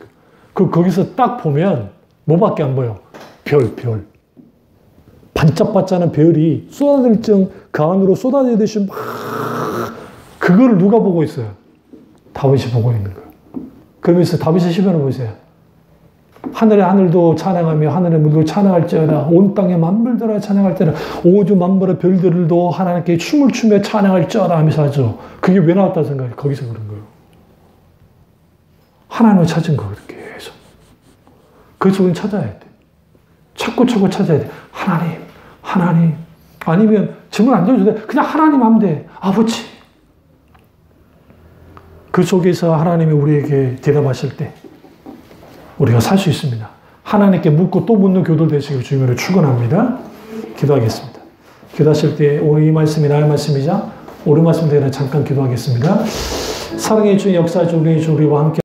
Speaker 1: 거기서 딱 보면 뭐밖에 안 보여? 별. 반짝반짝하는 별이 그 안으로 쏟아지듯이 막 그거를 누가 보고 있어요? 다윗이 보고 있는 거예요. 그러면서 다윗의 시편을 보세요. 하늘의 하늘도 찬양하며 하늘의 물도 찬양할지어다. 온 땅의 만물들아 찬양할지어다. 오주 만물의 별들도 하나님께 춤을 추며 찬양할지어다 하면서 하죠. 그게 왜 나왔다 생각해요? 거기서 그런 거예요. 하나님을 찾은 거예요. 계속. 그래서 우리는 찾아야 돼. 찾고 찾아야 돼. 하나님. 아니면 질문 안 줘도 돼. 그냥 하나님 하면 돼. 아버지. 그 속에서 하나님이 우리에게 대답하실 때 우리가 살 수 있습니다. 하나님께 묻고 또 묻는 교도 되시길 주님으로 축원합니다. 기도하겠습니다. 기도하실 때 오늘 이 말씀이 나의 말씀이자 옳은 말씀 되기를 잠깐 기도하겠습니다. 사랑의 주님 역사주 우리와 함께